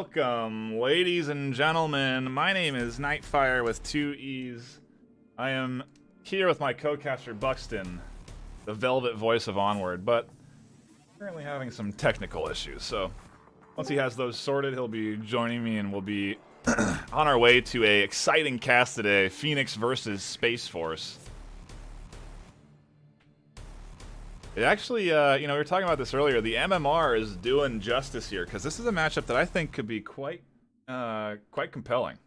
Welcome, ladies and gentlemen. My name is NightFiree with 2 E's. I am here with my co-caster Buxton, the velvet voice of Onward, but currently having some technical issues. So once he has those sorted, he'll be joining me and we'll be on our way to a exciting cast today, Phoenix versus SpaceForce. It actually, we were talking about this earlier. The MMR is doing justice here because this is a matchup that I think could be quite compelling.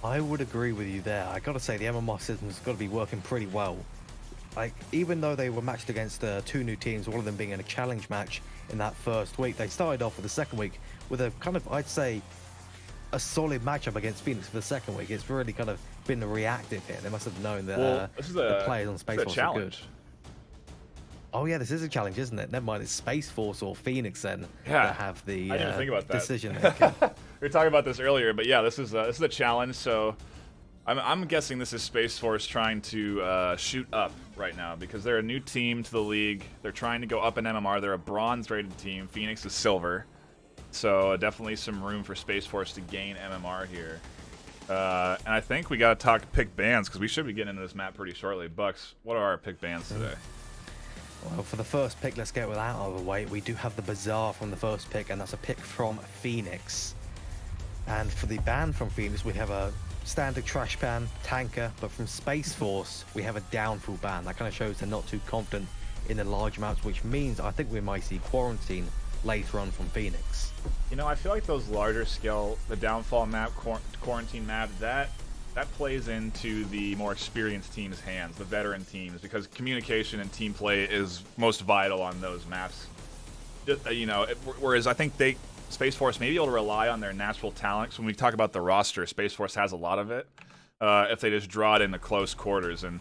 I would agree with you there. I gotta say the MMR system's got to be working pretty well. Like, even though they were matched against two new teams, all of them being in a challenge match in that first week, they started off with the second week with a kind of, I'd say, a solid matchup against Phoenix for the second week. It's really kind of been reactive here. They must have known that the players on SpaceForce are good. Oh yeah, this is a challenge, isn't it? Never mind, it's SpaceForce or Phoenix then that have the I didn't think about that. decision making. We were talking about this earlier, but yeah, this is a challenge. So I'm guessing this is SpaceForce trying to shoot up right now because they're a new team to the league. They're trying to go up in MMR. They're a bronze-rated team. Phoenix is silver, so definitely some room for SpaceForce to gain MMR here. And I think we got to pick bans because we should be getting into this map pretty shortly. Bucks, what are our pick bans today? Well, for the first pick, let's get that out of the way. We do have the Bazaar from the first pick, and that's a pick from Phoenix. And for the ban from Phoenix, we have a standard trash ban, tanker, but from SpaceForce, we have a downfall ban. That kind of shows they're not too confident in the large maps, which means I think we might see quarantine later on from Phoenix. You know, I feel like those larger scale, the downfall map, quarantine map, that plays into the more experienced teams' hands, the veteran teams, because communication and team play is most vital on those maps. Whereas I think SpaceForce may be able to rely on their natural talents. When we talk about the roster, SpaceForce has a lot of it. If they just draw it into close quarters, and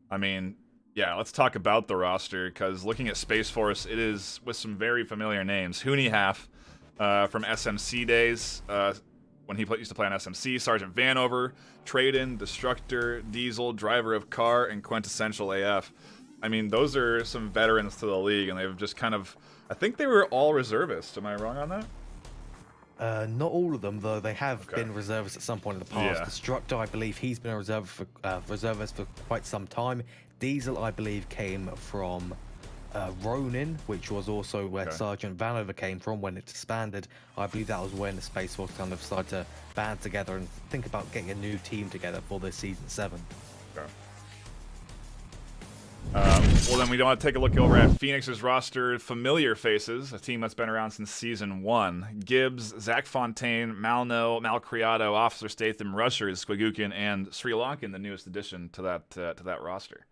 I mean, yeah, let's talk about the roster because looking at SpaceForce, it is with some very familiar names. Hooney Half from SMC days. When he used to play on SMC, Sergeant Vanover, Trade-In, Destructor, Diesel, Driver of Car, and Quintessential AF. I mean, those are some veterans to the league, and they've just kind of... I think they were all reservists. Am I wrong on that? Not all of them, though. They have been reservists at some point in the past. Yeah. Destructor, I believe, he's been a reservist for quite some time. Diesel, I believe, came from Ronin, which was also where Sergeant Vanover came from when it disbanded. I believe that was when the SpaceForce kind of started to band together and think about getting a new team together for this Season 7. Okay. Well, then we want to take a look over at Phoenix's roster. Familiar faces, a team that's been around since Season 1. Gibbs, Zach Fontaine, Malno, Malcriado, Officer Statham, Rushers, Squigukin, and Sri Lankan, the newest addition to that roster.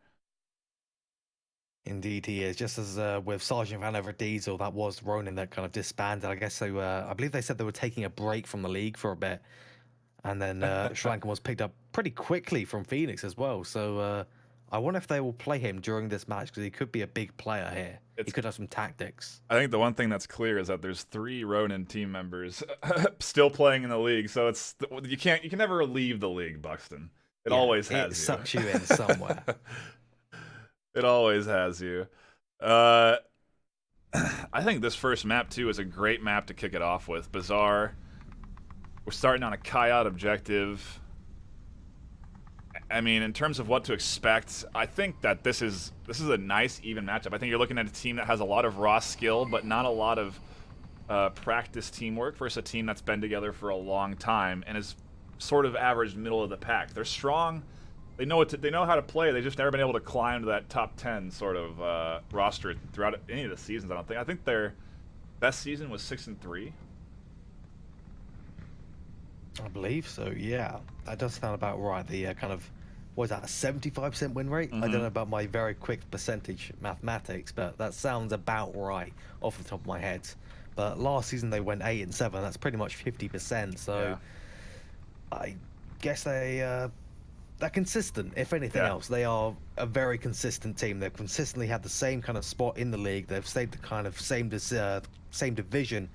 Indeed, he is. Just as with Sergeant Vanover Diesel, that was Ronin that kind of disbanded. I guess they were, I believe they said they were taking a break from the league for a bit. And then Sri Lankan was picked up pretty quickly from Phoenix as well. So I wonder if they will play him during this match because he could be a big player here. He could have some tactics. I think the one thing that's clear is that there's 3 Ronin team members still playing in the league. So you can never leave the league, Buxton. It always has you. It sucks you in somewhere. It always has you. I think this first map, too, is a great map to kick it off with. Bazaar. We're starting on a Coyote objective. I mean, in terms of what to expect, I think that this is a nice, even matchup. I think you're looking at a team that has a lot of raw skill, but not a lot of practice teamwork versus a team that's been together for a long time and is sort of average middle of the pack. They're strong. They know how to play. They just never been able to climb to that top 10 sort of roster throughout any of the seasons. I think their best season was 6-3. I believe so. Yeah, that does sound about right. The kind of, what is that, a 75% win rate? I don't know about my very quick percentage mathematics, but that sounds about right off the top of my head. But last season they went 8-7. That's pretty much 50%. So yeah. I guess they're consistent, if anything else. They are a very consistent team. They've consistently had the same kind of spot in the league. They've stayed the kind of same division.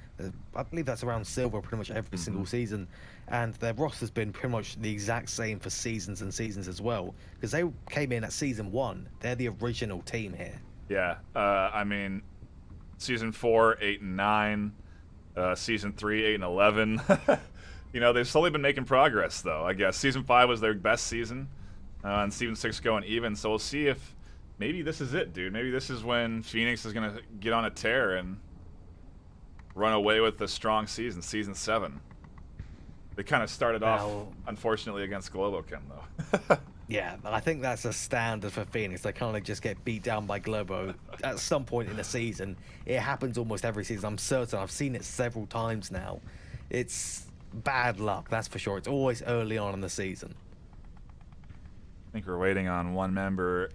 I believe that's around silver pretty much every single season. And their roster's been pretty much the exact same for seasons and seasons as well. Because they came in at Season 1. They're the original team here. Yeah, I mean, Season 4, 8, and 9. Season 3, 8 and 11. You know, they've slowly been making progress, though. I guess Season 5 was their best season, and Season 6 going even. So we'll see if maybe this is it, dude. Maybe this is when Phoenix is gonna get on a tear and run away with a strong season. Season 7. They kind of started off, unfortunately, against Globochem, though. Yeah, I think that's a standard for Phoenix. They kind of just get beat down by Globo at some point in the season. It happens almost every season. I'm certain. I've seen it several times now. It's bad luck, that's for sure. It's always early on in the season. I think we're waiting on one member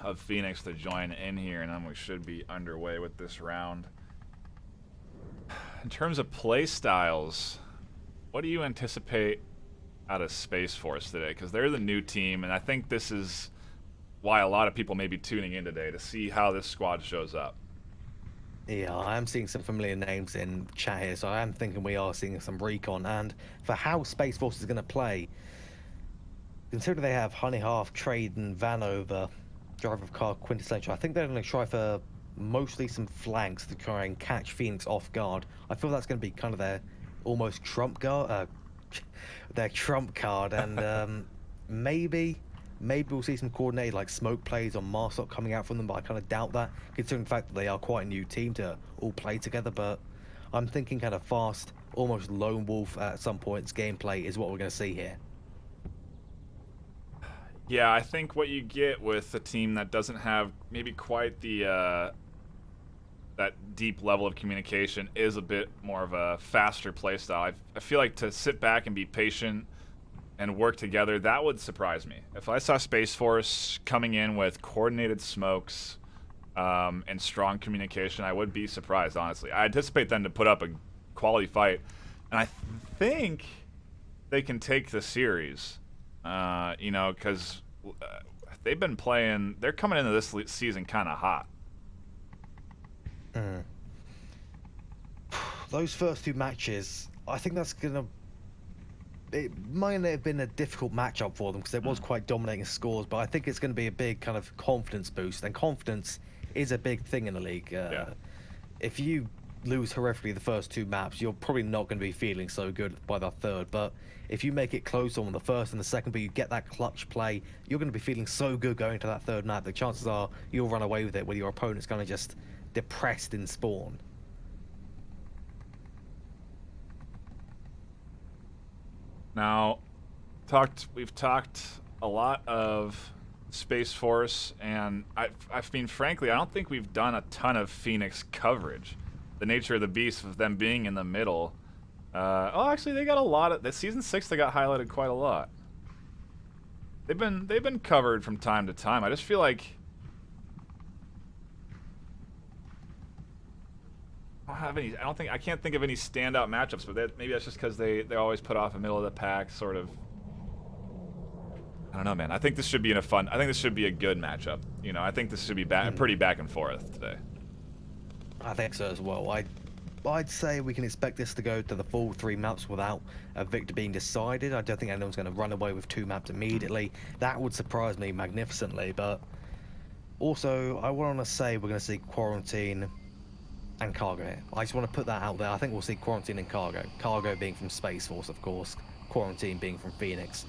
of Phoenix to join in here, and then we should be underway with this round. In terms of play styles, what do you anticipate out of SpaceForce today? Because they're the new team, and I think this is why a lot of people may be tuning in today to see how this squad shows up. Yeah, I am seeing some familiar names in chat here, so I am thinking we are seeing some recon. And for how SpaceForce is going to play, considering they have Honey Half, Trade, and Vanover, driver of car quintessential, I think they're going to try for mostly some flanks to try and catch Phoenix off guard. I feel that's going to be kind of their almost trump guard. Their trump card, and maybe we'll see some coordinated like smoke plays on Marslock coming out from them, but I kind of doubt that, considering the fact that they are quite a new team to all play together. But I'm thinking kind of fast, almost lone wolf at some points gameplay is what we're going to see here. Yeah, I think what you get with a team that doesn't have maybe quite the that deep level of communication is a bit more of a faster play style. I feel like to sit back and be patient and work together, that would surprise me. If I saw SpaceForce coming in with coordinated smokes and strong communication, I would be surprised, honestly. I anticipate them to put up a quality fight, and I think they can take the series, you know, because they've been playing, they're coming into this season kind of hot. Those first two matches, I think that's gonna. It might have been a difficult matchup for them because it was quite dominating scores, but I think it's going to be a big kind of confidence boost, and confidence is a big thing in the league. Yeah. If you lose horrifically the first two maps, you're probably not going to be feeling so good by the third. But if you make it close on the first and the second, but you get that clutch play, you're going to be feeling so good going to that third map. The chances are you'll run away with it, where your opponent's kind of just depressed in spawn. Now, we've talked a lot of SpaceForce, and I mean, frankly, I don't think we've done a ton of Phoenix coverage. The nature of the beast of them being in the middle. Oh, actually, they got a lot of. The season 6, they got highlighted quite a lot. They've been covered from time to time. I just feel like I can't think of any standout matchups, but maybe that's just because they always put off a middle of the pack sort of. I don't know, man. I think this should be I think this should be a good matchup. You know, I think this should be pretty back and forth today. I think so as well. I'd say we can expect this to go to the full 3 maps without a victor being decided. I don't think anyone's going to run away with 2 maps immediately. That would surprise me magnificently, but also I want to say we're going to see Quarantine and Cargo here. I just want to put that out there. I think we'll see Quarantine and Cargo. Cargo being from SpaceForce, of course. Quarantine being from Phoenix.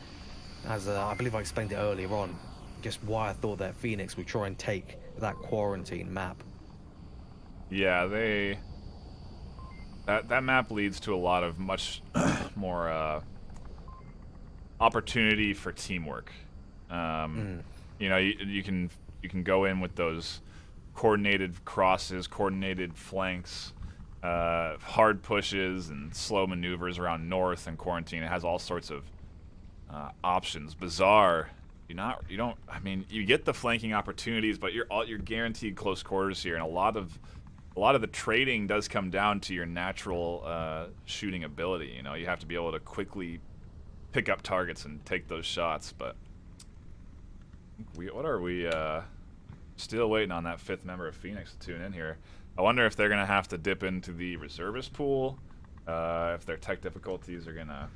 As I believe I explained it earlier on, just why I thought that Phoenix would try and take that Quarantine map. Yeah, that map leads to a lot of much more opportunity for teamwork. You know, you can go in with those coordinated crosses, coordinated flanks, hard pushes, and slow maneuvers around north and Quarantine. It has all sorts of options. Bizarre. You don't. I mean, you get the flanking opportunities, but you're guaranteed close quarters here, and a lot of the trading does come down to your natural shooting ability. You know, you have to be able to quickly pick up targets and take those shots. But what are we? Still waiting on that 5th member of Phoenix to tune in here. I wonder if they're gonna have to dip into the reservist pool, if their tech difficulties are gonna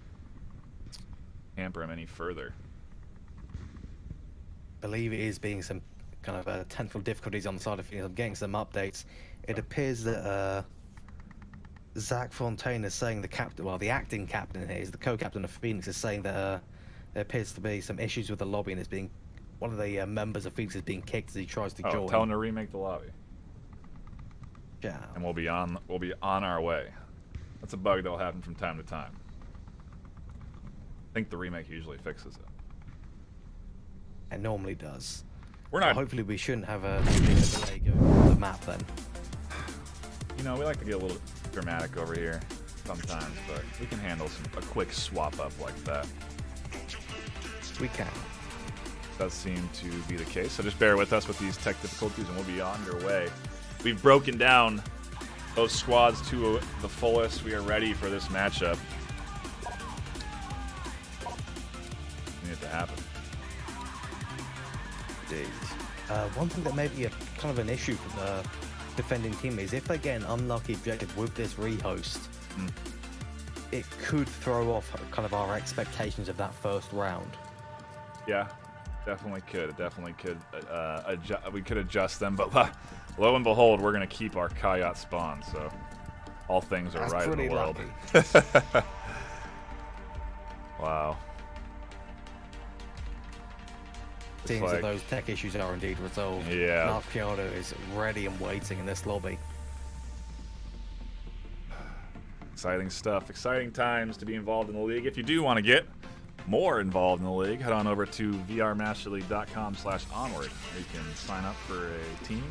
hamper them any further. I believe it is being some kind of technical difficulties on the side of Phoenix. I'm getting some updates. It appears that Zach Fontaine is saying the captain, well, the acting captain here is the co-captain of Phoenix, is saying that there appears to be some issues with the lobby and it's being one of the members of Phoenix is being kicked as he tries to join. Tell him to remake the lobby. Yeah. And we'll be on our way. That's a bug that'll happen from time to time. I think the remake usually fixes it. It normally does. We're not. So hopefully we shouldn't have a delay going on the map then. You know, we like to get a little dramatic over here sometimes, but we can handle a quick swap up like that. We can. Does seem to be the case, so just bear with us with these tech difficulties and we'll be on your way. We've broken down those squads to the fullest. We are ready for this matchup. Need it to happen. Indeed. One thing that may be a kind of an issue for the defending team is if they get an unlucky objective with this rehost, it could throw off kind of our expectations of that first round. Yeah, definitely could. It definitely could. We could adjust them, but lo and behold, we're going to keep our Kayat spawn, so all things are right in the world. Wow. Seems that those tech issues are indeed resolved. Yeah. Narciano is ready and waiting in this lobby. Exciting stuff. Exciting times to be involved in the league. If you do want to get more involved in the league, head on over to vrmasterleague.com/onward. You can sign up for a team,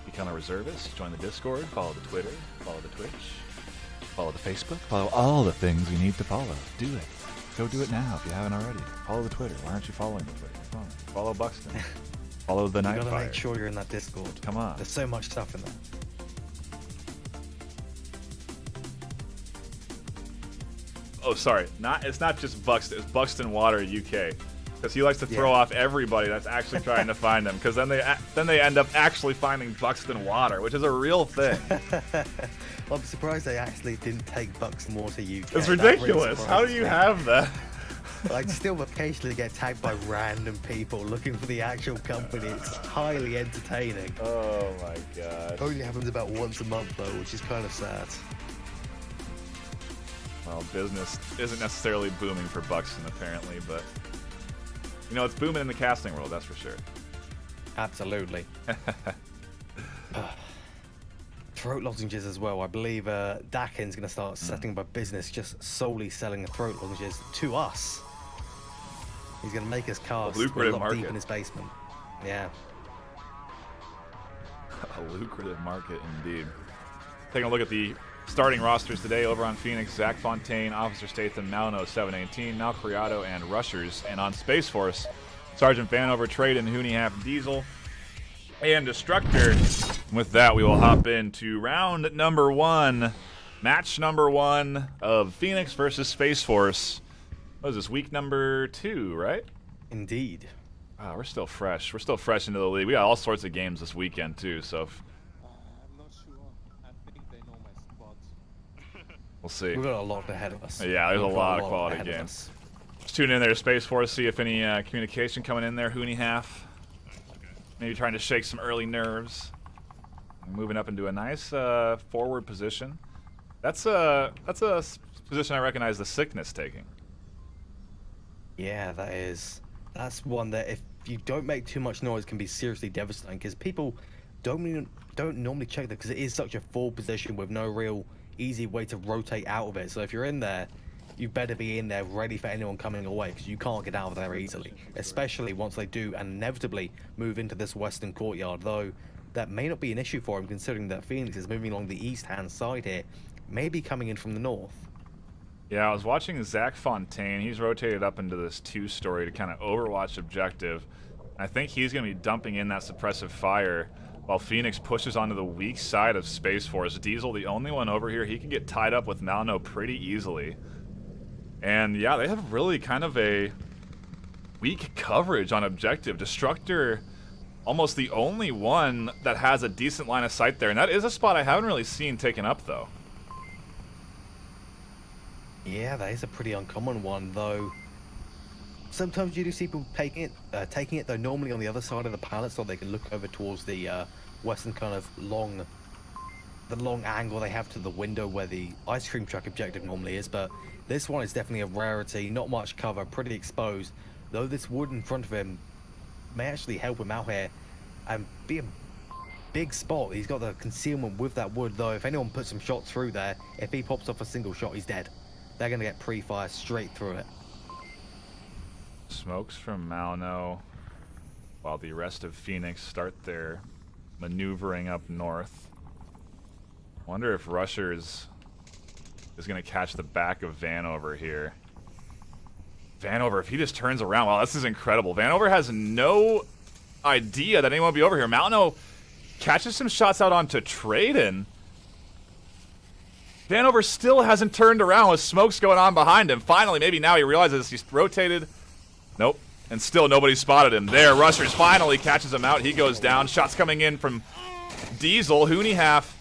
become a reservist, join the Discord, follow the Twitter, follow the Twitch, follow the Facebook, follow all the things you need to follow. Do it. Go do it now if you haven't already. Follow the Twitter. Why aren't you following the Twitter? Come on. Follow Buxton. Follow the NightFiree. You gotta make sure you're in that Discord. Come on. There's so much stuff in there. Oh, sorry. It's not just Buxton. It's BuxtonWater UK. Because he likes to throw off everybody that's actually trying to find them. Because then they end up actually finding BuxtonWater, which is a real thing. I'm surprised they actually didn't take BuxtonWater UK. It's ridiculous. How do you have that? I'd still occasionally get tagged by random people looking for the actual company. It's highly entertaining. Oh my god. Only happens about once a month though, which is kind of sad. Well, business isn't necessarily booming for Buxton apparently, but you know, it's booming in the casting world, that's for sure. Absolutely. Throat lozenges as well. I believe Dakin's going to start setting up a business just solely selling the throat lozenges to us. He's going to make us cast a lucrative market. Deep in his basement. Yeah. A lucrative market indeed. Taking a look at the starting rosters today over on Phoenix: Zach Fontaine, Officer Statham, Malno 718, Mal Criado, and Rushers. And on SpaceForce, Sergeant Vanover, Trade, and Hooneyhap, Diesel, and Destructor. With that, we will hop into round number 1, match number 1 of Phoenix versus SpaceForce. What is this, week number 2, right? Indeed. Wow, we're still fresh. We're still fresh into the league. We got all sorts of games this weekend, too, so I'm not sure. I think they know my squads. we'll see. We've got a lot ahead of us. Yeah, there's a lot of quality games. Just tune in there to SpaceForce, see if any communication coming in there. Hooneyhap. Maybe trying to shake some early nerves. Moving up into a nice forward position. That's a position I recognize the Sickness taking. Yeah, that's one that if you don't make too much noise can be seriously devastating because people don't normally check that because it is such a full position with no real easy way to rotate out of it. So if you're in there, you better be in there ready for anyone coming away because you can't get out of there easily, especially once they do inevitably move into this western courtyard, though that may not be an issue for him considering that Phoenix is moving along the east-hand side here, maybe coming in from the north. Yeah, I was watching Zach Fontaine. He's rotated up into this 2-story to kind of overwatch objective. I think he's going to be dumping in that suppressive fire while Phoenix pushes onto the weak side of SpaceForce. Diesel, the only one over here, he can get tied up with Malno pretty easily. And yeah, they have really kind of a weak coverage on objective. Destructor, almost the only one that has a decent line of sight there. And that is a spot I haven't really seen taken up, though. Yeah, that is a pretty uncommon one, though. Sometimes you do see people taking it, though normally on the other side of the pallet so they can look over towards the western kind of long the long angle they have to the window where the ice cream truck objective normally is, but this one is definitely a rarity. Not much cover, pretty exposed. Though this wood in front of him may actually help him out here and be a big spot. He's got the concealment with that wood, though. If anyone puts some shots through there, if he pops off a single shot, he's dead. They're going to get pre-fire straight through it. Smokes from Malno, while the rest of Phoenix start their maneuvering up north. Wonder if Rushers is going to catch the back of Vanover here. Vanover, if he just turns around, wow, this is incredible. Vanover has no idea that anyone will be over here. Malno catches some shots out onto Traden. Vanover still hasn't turned around with smokes going on behind him. Finally, maybe now he realizes he's rotated. Nope. And still nobody spotted him. There, Rushers finally catches him out. He goes down. Shots coming in from Diesel. Hooney half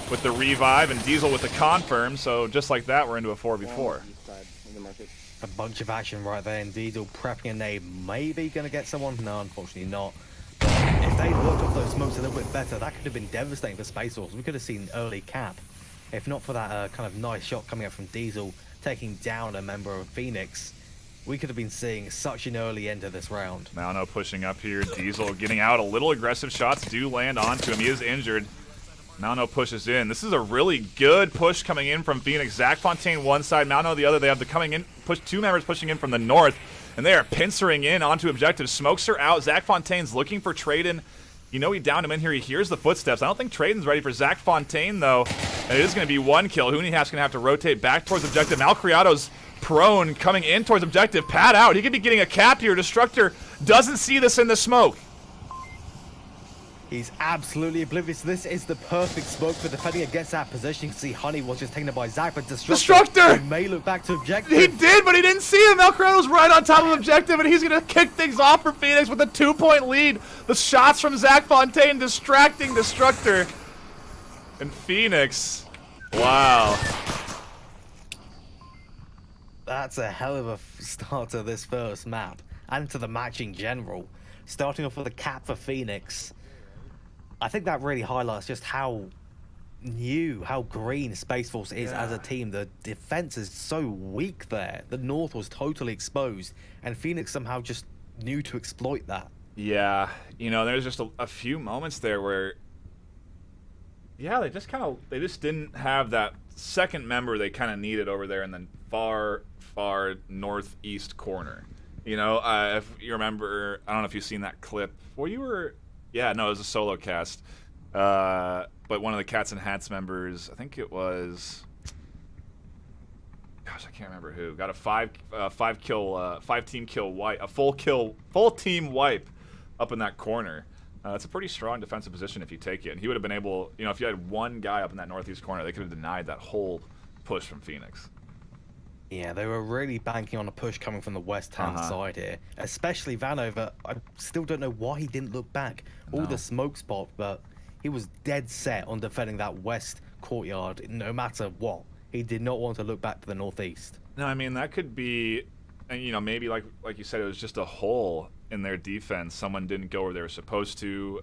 with the revive and Diesel with the confirm. So just like that, we're into a 4v4. A bunch of action right there, and Diesel prepping a nade. Maybe going to get someone? No, unfortunately not. But if they'd worked off those smokes a little bit better, that could have been devastating for SpaceForce. We could have seen early cap. If not for that kind of nice shot coming up from Diesel, taking down a member of Phoenix, we could have been seeing such an early end to this round. Malno pushing up here. Diesel getting out. A little aggressive shots do land onto him. He is injured. Malno pushes in. This is a really good push coming in from Phoenix. Zach Fontaine one side, Malno the other. They have the coming in, two members pushing in from the north, and they are pincering in onto objective. Smokes are out. Zach Fontaine's looking for Traden. You know he downed him in here. He hears the footsteps. I don't think Traden's ready for Zach Fontaine, though. And it is going to be one kill. Hooneyhalf's going to have to rotate back towards objective. Malcriado's prone coming in towards objective. Pad out. He could be getting a cap here. Destructor doesn't see this in the smoke. He's absolutely oblivious. This is the perfect smoke for defending against that position. You can see Honey was just taken by Zach, but Destructor! He may look back to objective. He did, but he didn't see him. Malcriado's right on top of objective, and he's going to kick things off for Phoenix with a 2-point lead. The shots from Zach Fontaine distracting Destructor. And Phoenix, wow. That's a hell of a start to this first map, and to the match in general. Starting off with a cap for Phoenix. I think that really highlights just how new, how green SpaceForce is as a team. The defense is so weak there. The north was totally exposed, and Phoenix somehow just knew to exploit that. Yeah, you know, there's just a few moments there where, yeah, they just didn't have that second member they kind of needed over there in the far northeast corner. You know, if you remember, I don't know if you've seen that clip. Well, you were... Yeah, no, it was a solo cast. But one of the Cats and Hats members, I think it was... Gosh, I can't remember who. Got a five team kill wipe, a full team wipe up in that corner. It's a pretty strong defensive position if you take it. And he would have been able, you know, if you had one guy up in that northeast corner, they could have denied that whole push from Phoenix. Yeah, they were really banking on a push coming from the west-hand side here. Especially Vanover. I still don't know why he didn't look back. All the smoke spot, but he was dead set on defending that west courtyard no matter what. He did not want to look back to the northeast. No, I mean, that could be, you know, maybe like you said, it was just a hole in their defense. Someone didn't go where they were supposed to.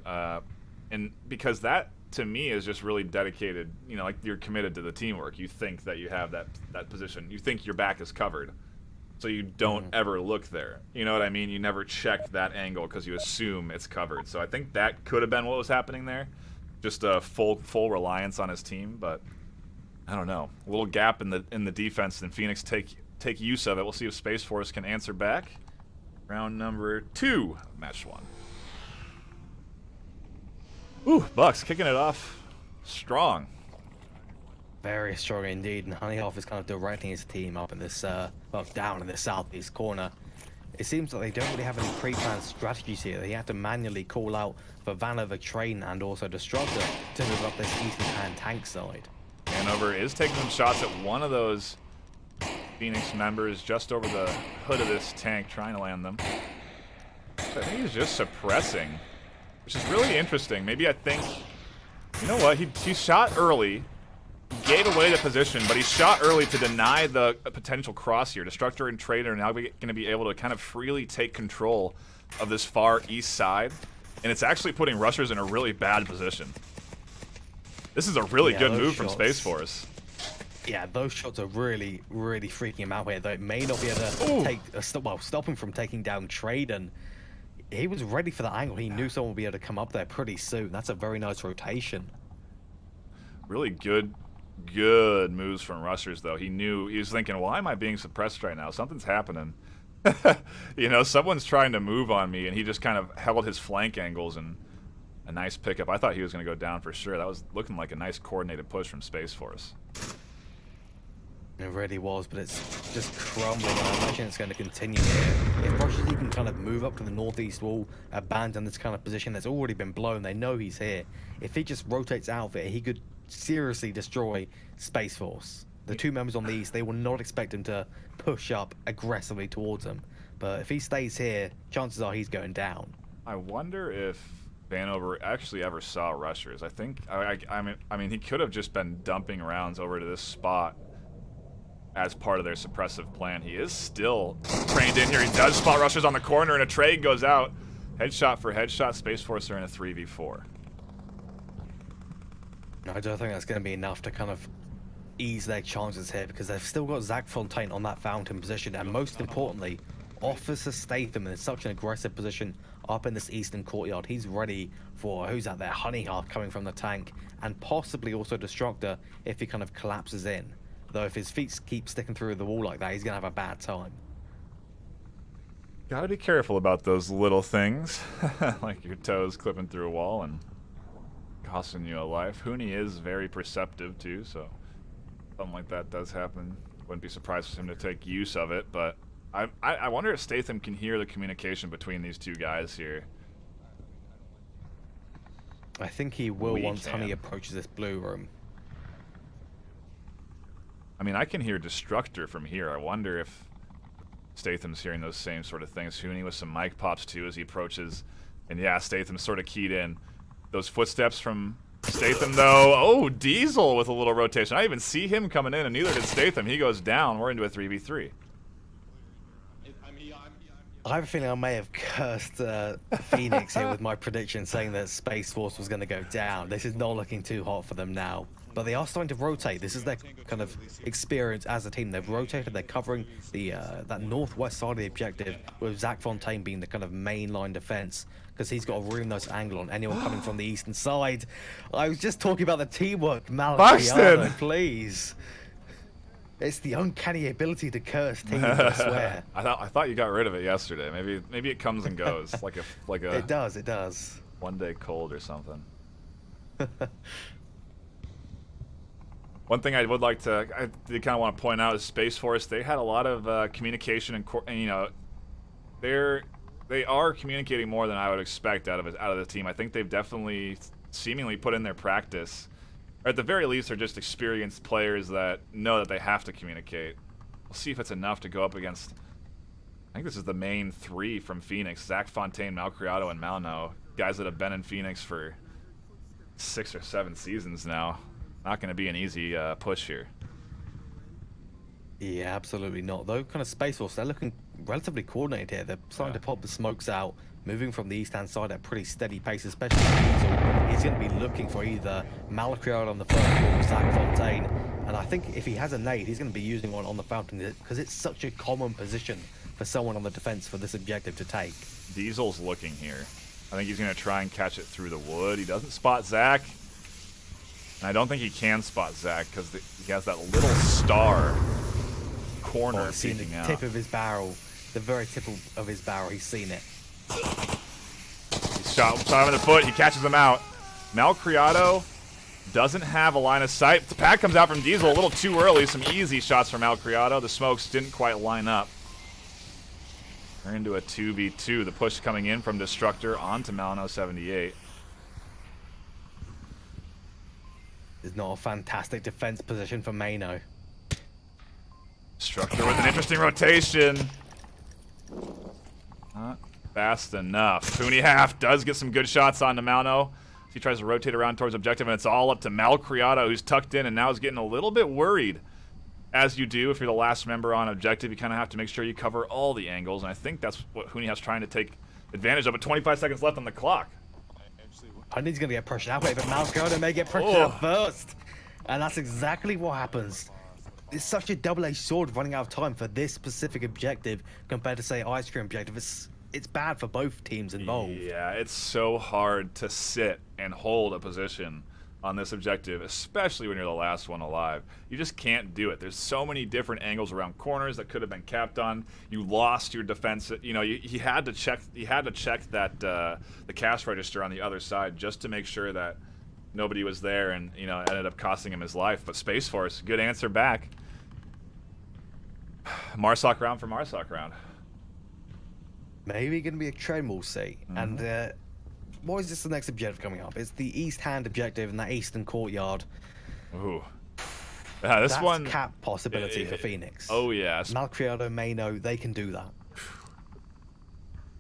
And because that, to me, is just really dedicated, you know, like you're committed to the teamwork. You think that you have that position. You think your back is covered. So you don't ever look there. You know what I mean? You never check that angle because you assume it's covered. So I think that could have been what was happening there. Just a full reliance on his team, but I don't know. A little gap in the defense, and Phoenix take use of it. We'll see if SpaceForce can answer back. Round number 2, match 1. Ooh, Bucks kicking it off strong. Very strong indeed, and Honeyhoff is kind of directing his team up in this, well, down in the southeast corner. It seems like they don't really have any pre-planned strategies here. They have to manually call out for Vanover, Train, and also Destructor to move up this eastern hand tank side. Vanover is taking some shots at one of those Phoenix members just over the hood of this tank, trying to land them. So I think he's just suppressing, which is really interesting. Maybe I think, you know what, he shot early, gave away the position, but he shot early to deny the potential cross here. Destructor and Trader are now going to be able to kind of freely take control of this far east side, and it's actually putting Rushers in a really bad position. This is a really Yeah, good those move from shots. SpaceForce. Yeah, those shots are really, really freaking him out here. Though it may not be able to stop him from taking down Trade, and he was ready for that angle. He knew someone would be able to come up there pretty soon. That's a very nice rotation. Really good moves from rushers, though. He was thinking, why am I being suppressed right now? Something's happening. You know, someone's trying to move on me, and he just kind of held his flank angles, and a nice pickup. I thought he was going to go down for sure. That was looking like a nice coordinated push from SpaceForce. It really was, but it's just crumbling, and I imagine it's going to continue here. If Russians can kind of move up to the northeast wall, abandon this kind of position that's already been blown, they know he's here. If he just rotates out of it, he could seriously destroy SpaceForce. The two members on the east, they will not expect him to push up aggressively towards them. But if he stays here, chances are he's going down. I wonder if Vanover actually ever saw rushers. I think, I mean, he could have just been dumping rounds over to this spot as part of their suppressive plan. He is still trained in here. He does spot rushers on the corner, and a trade goes out. Headshot for headshot. SpaceForce are in a 3v4. I don't think that's going to be enough to kind of ease their chances here, because they've still got Zach Fontaine on that fountain position, and most importantly, Officer Statham in such an aggressive position up in this eastern courtyard. He's ready for, who's out there, Honey Heart coming from the tank, and possibly also Destructor if he kind of collapses in. Though if his feet keep sticking through the wall like that, he's going to have a bad time. Gotta be careful about those little things, like your toes clipping through a wall and costing you a life. Hooney is very perceptive too, so something like that does happen. Wouldn't be surprised for him to take use of it, but I wonder if Statham can hear the communication between these two guys here. I think he will once Honey approaches this blue room. I mean, I can hear Destructor from here. I wonder if Statham's hearing those same sort of things. Hooney with some mic pops too as he approaches. And yeah, Statham's sort of keyed in. Those footsteps from Statham though. Oh, Diesel with a little rotation. I didn't even see him coming in, and neither did Statham. He goes down. We're into a 3v3. I have a feeling I may have cursed Phoenix here with my prediction saying that SpaceForce was going to go down. This is not looking too hot for them now. But they are starting to rotate. This is their kind of experience as a team. They've rotated. They're covering the that northwest side of the objective, with Zach Fontaine being the kind of main line defense, because he's got a really nice angle on anyone coming from the eastern side. I was just talking about the teamwork, Buxton, please. It's the uncanny ability to curse teams, I swear. I thought you got rid of it yesterday. Maybe it comes and goes like a It does. One day cold or something. One thing I would like to, I kind of want to point out is SpaceForce. They had a lot of communication and you know, they are communicating more than I would expect out of the team. I think they've definitely seemingly put in their practice, or at the very least, they're just experienced players that know that they have to communicate. We'll see if it's enough to go up against. I think this is the main three from Phoenix: Zach Fontaine, Malcriado, and Malno. Guys that have been in Phoenix for 6 or 7 seasons now. Not going to be an easy push here. Yeah, absolutely not. Though, kind of SpaceForce, they're looking relatively coordinated here. They're starting to pop the smokes out, moving from the east-hand side at a pretty steady pace, especially Diesel. He's going to be looking for either Malcriado on the first floor or Zach Fontaine. And I think if he has a nade, he's going to be using one on the fountain, because it's such a common position for someone on the defense for this objective to take. Diesel's looking here. I think he's going to try and catch it through the wood. He doesn't spot Zach. And I don't think he can spot Zach because he has that little star corner peeking out. The tip of his barrel, the very tip of his barrel, he's seen it. He's shot him in the foot. He catches him out. Malcriado doesn't have a line of sight. The pad comes out from Diesel a little too early. Some easy shots from Malcriado. The smokes didn't quite line up. We're into a 2v2. The push coming in from Destructor onto Malino 78. Is not a fantastic defense position for Mano. Destructor with an interesting rotation. Not fast enough. Cooney half does get some good shots onto Malno. He tries to rotate around towards objective, and it's all up to Malcriado, who's tucked in and now is getting a little bit worried. As you do if you're the last member on objective, you kind of have to make sure you cover all the angles, and I think that's what Hooney has trying to take advantage of. But 25 seconds left on the clock. I need to get pressured out, but Malcona may get pressured out first. And that's exactly what happens. It's such a double-edged sword running out of time for this specific objective compared to, say, Ice Cream objective. It's bad for both teams involved. Yeah, it's so hard to sit and hold a position on this objective, especially when you're the last one alive. You just can't do it. There's so many different angles around corners that could have been capped on. You lost your defense. You know, he had to check. He had to check that the cash register on the other side just to make sure that nobody was there, and you know, it ended up costing him his life. But SpaceForce, good answer back. Marsoc round for Marsoc round. Maybe going to be a trend, we'll see. And what is this the next objective coming up? It's the East Hand objective in that Eastern Courtyard. Ooh. Yeah, this That's one cap possibility for Phoenix. Oh yeah. Malcriado, Mano, they can do that.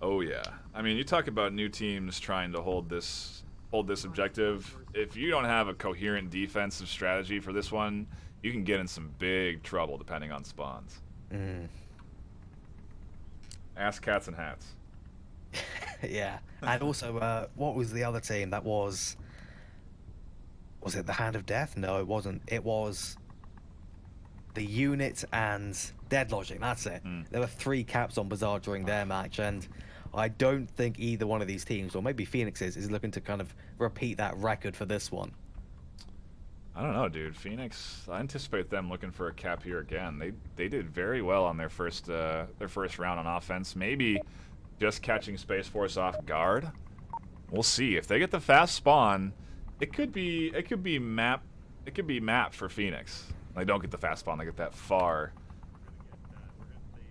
Oh yeah. I mean, you talk about new teams trying to hold this objective. If you don't have a coherent defensive strategy for this one, you can get in some big trouble depending on spawns. Ask cats and hats. Yeah. And also, what was the other team? That was it the Hand of Death? No, it wasn't. It was the Unit and Dead Logic. That's it. There were 3 caps on Bazaar during their match, and I don't think either one of these teams, or maybe Phoenix is looking to kind of repeat that record for this one. I don't know, dude. Phoenix, I anticipate them looking for a cap here again. They did very well on their first round on offense. Maybe just catching SpaceForce off guard. We'll see. If they get the fast spawn, it could be map for Phoenix. They don't get the fast spawn, they get that far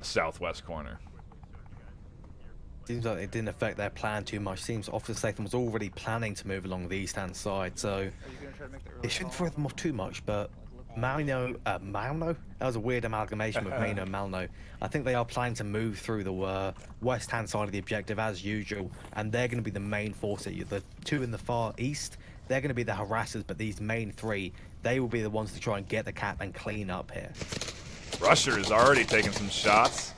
southwest corner. Seems like it didn't affect their plan too much. Seems Officer Statham was already planning to move along the east-hand side, so it shouldn't throw them off too much. But Malno, that was a weird amalgamation with Mano and Malno. I think they are planning to move through the west-hand side of the objective as usual, and they're going to be the main force. The 2 in the far east, they're going to be the harassers, but these main 3, they will be the ones to try and get the cap and clean up here. Rusher is already taking some shots.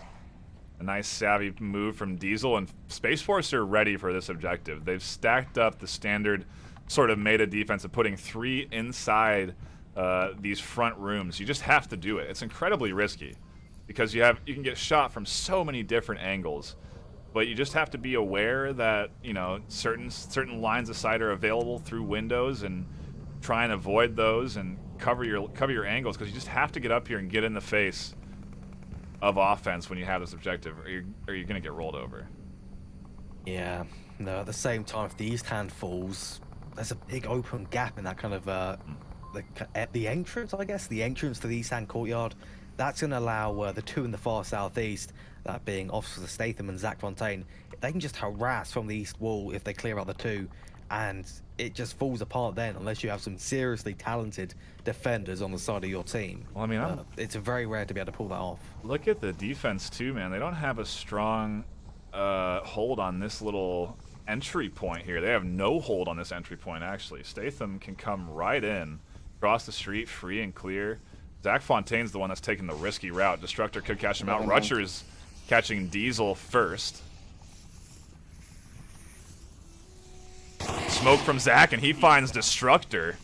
A nice savvy move from Diesel, and SpaceForce are ready for this objective. They've stacked up the standard sort of meta defense of putting 3 inside these front rooms. You just have to do it. It's incredibly risky because you can get shot from so many different angles, but you just have to be aware that, you know, certain lines of sight are available through windows, and try and avoid those and cover your angles, because you just have to get up here and get in the face of offense when you have this objective, or you're going to get rolled over. Yeah, no, at the same time, if the east hand falls, there's a big open gap in that kind of, the entrance, I guess, the entrance to the east hand courtyard. That's going to allow the 2 in the far southeast, that being Officer Statham and Zach Fontaine, they can just harass from the east wall if they clear out the 2, and it just falls apart then unless you have some seriously talented defenders on the side of your team. Well, I mean, it's very rare to be able to pull that off. Look at the defense too, man. They don't have a strong hold on this little entry point here. They have no hold on this entry point, actually. Statham can come right in, cross the street free and clear. Zach Fontaine's the one that's taking the risky route. Destructor could catch him out. Rutcher's catching Diesel first. Smoke from Zach, and he finds Destructor.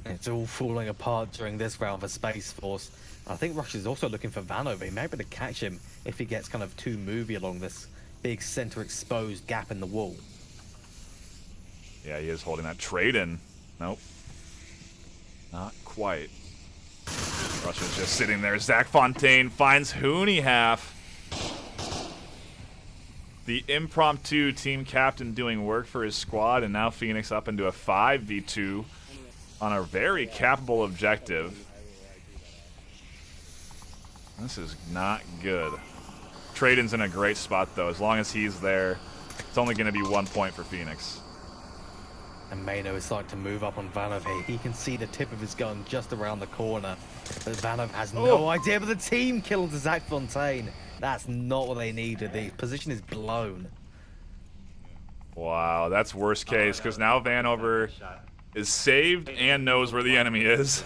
It's all falling apart during this round for SpaceForce. I think Rush is also looking for Vanover. He may be able to catch him if he gets kind of too movie along this big center exposed gap in the wall. Yeah, he is holding that trade in. Nope. Not quite. Russia's just sitting there. Zach Fontaine finds Hooney half. The impromptu team captain doing work for his squad, and now Phoenix up into a 5v2 on a very capable objective. This is not good. Traden's in a great spot, though. As long as he's there, it's only going to be 1 point for Phoenix. And Mano is starting to move up on Vanov here. He can see the tip of his gun just around the corner. But Vanov has no idea, but the team killed Zach Fontaine. That's not what they needed. The position is blown. Wow, that's worst case, because now Vanover is saved and knows where the enemy is.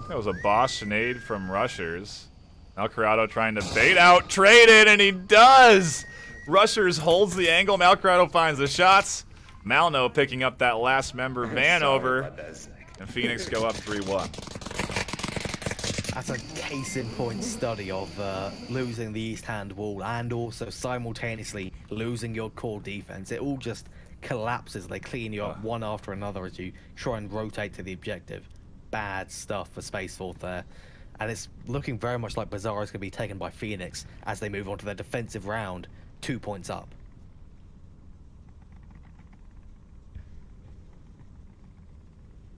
That was a boss nade from Rushers. Malcorado trying to bait out Traded, and he does! Rushers holds the angle. Malcorado finds the shots. Malno picking up that last member Vanover. And Phoenix go up 3-1. That's a case in point study of losing the east hand wall and also simultaneously losing your core defense. It all just collapses. They clean you up one after another as you try and rotate to the objective. Bad stuff for SpaceForce there. And it's looking very much like Bizarro is going to be taken by Phoenix as they move on to their defensive round, 2 points up.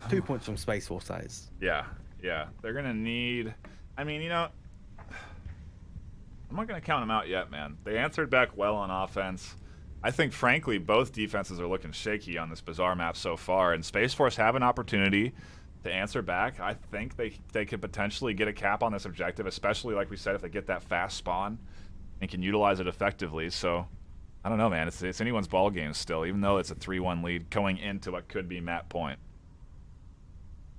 Two points from SpaceForce, that is. Yeah. They're going to need... I mean, you know... I'm not going to count them out yet, man. They answered back well on offense. I think, frankly, both defenses are looking shaky on this Bizarre map so far, and SpaceForce have an opportunity to answer back. I think they could potentially get a cap on this objective, especially, like we said, if they get that fast spawn and can utilize it effectively. So, I don't know, man. It's anyone's ball game still, even though it's a 3-1 lead going into what could be map point.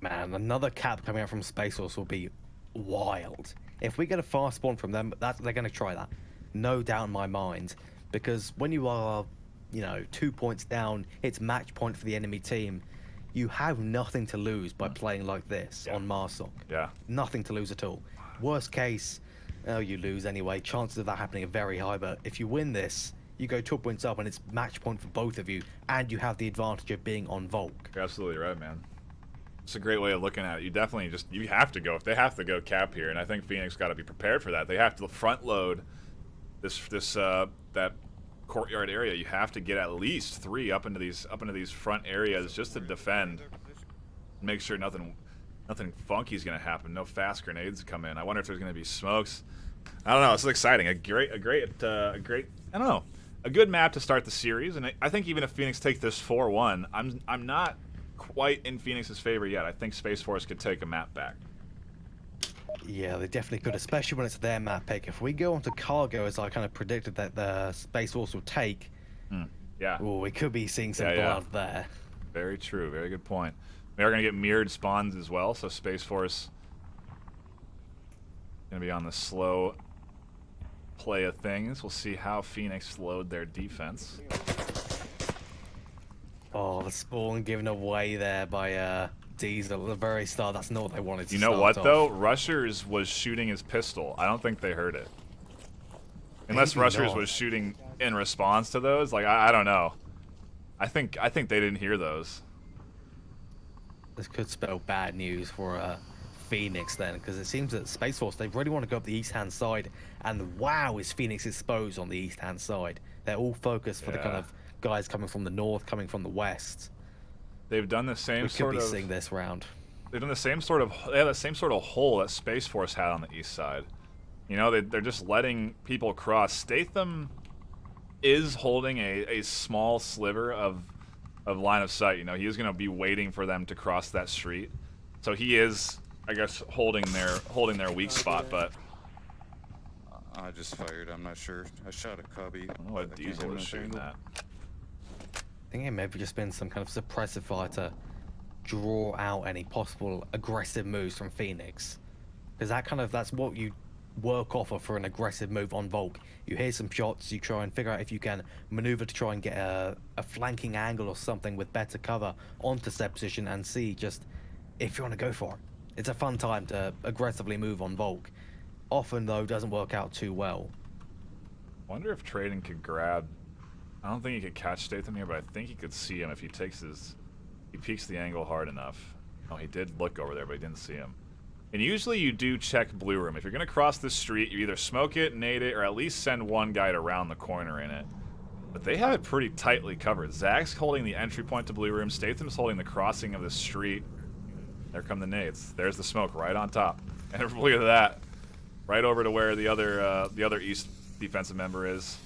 Man, another cap coming out from SpaceForce will be wild. If we get a fast spawn from them, they're going to try that. No doubt in my mind. Because when you are, 2 points down, it's match point for the enemy team. You have nothing to lose by playing like this on Marsok. Yeah. Nothing to lose at all. Worst case, you lose anyway. Chances of that happening are very high. But if you win this, you go 2 points up and it's match point for both of you. And you have the advantage of being on Volk. You're absolutely right, man. It's a great way of looking at it. You definitely you have to go. If they have to go cap here, and I think Phoenix got to be prepared for that. They have to front load that courtyard area. You have to get at least 3 up into these front areas just to defend. Make sure nothing funky is going to happen. No fast grenades come in. I wonder if there's going to be smokes. I don't know. It's exciting. A great. I don't know. A good map to start the series, and I think even if Phoenix take this 4-1, I'm not quite in Phoenix's favor yet. I think SpaceForce could take a map back. Yeah, they definitely could, especially when it's their map pick. If we go onto cargo, as I kind of predicted that the SpaceForce will take, we could be seeing some blood there. Very true. Very good point. We are going to get mirrored spawns as well, so SpaceForce going to be on the slow play of things. We'll see how Phoenix load their defense. Oh, the spawn given away there by Diesel at the very start. That's not what they wanted to You know start what, off. though? Rushers was shooting his pistol. I don't think they heard it. Unless Maybe Rushers not. was shooting in response to those. Like, I don't know. I think they didn't hear those. This could spell bad news for Phoenix then, because it seems that SpaceForce, they really want to go up the east-hand side, and wow, is Phoenix exposed on the east-hand side. They're all focused for the kind of guys coming from the north, coming from the west. They've done the same We sort could be of... seeing this round. They've done the same sort of... They have the same sort of hole that SpaceForce had on the east side. You know, they're just letting people cross. Statham is holding a small sliver of line of sight. You know, he is going to be waiting for them to cross that street. So he is, I guess, holding their weak spot, but... I just fired. I'm not sure. I shot a cubby. I don't know what Diesel was shooting that. I think it may have just been some kind of suppressive fire to draw out any possible aggressive moves from Phoenix. Because that's what you work off of for an aggressive move on Volk. You hear some shots, you try and figure out if you can maneuver to try and get a flanking angle or something with better cover onto said position and see just if you want to go for it. It's a fun time to aggressively move on Volk. Often, though, doesn't work out too well. I wonder if Trading could grab... I don't think he could catch Statham here, but I think he could see him if he takes his... He peeks the angle hard enough. Oh, he did look over there, but he didn't see him. And usually you do check blue room. If you're going to cross this street, you either smoke it, nade it, or at least send one guy to round the corner in it. But they have it pretty tightly covered. Zach's holding the entry point to blue room. Statham's holding the crossing of the street. There come the nades. There's the smoke right on top. And look at that. Right over to where the other east defensive member is.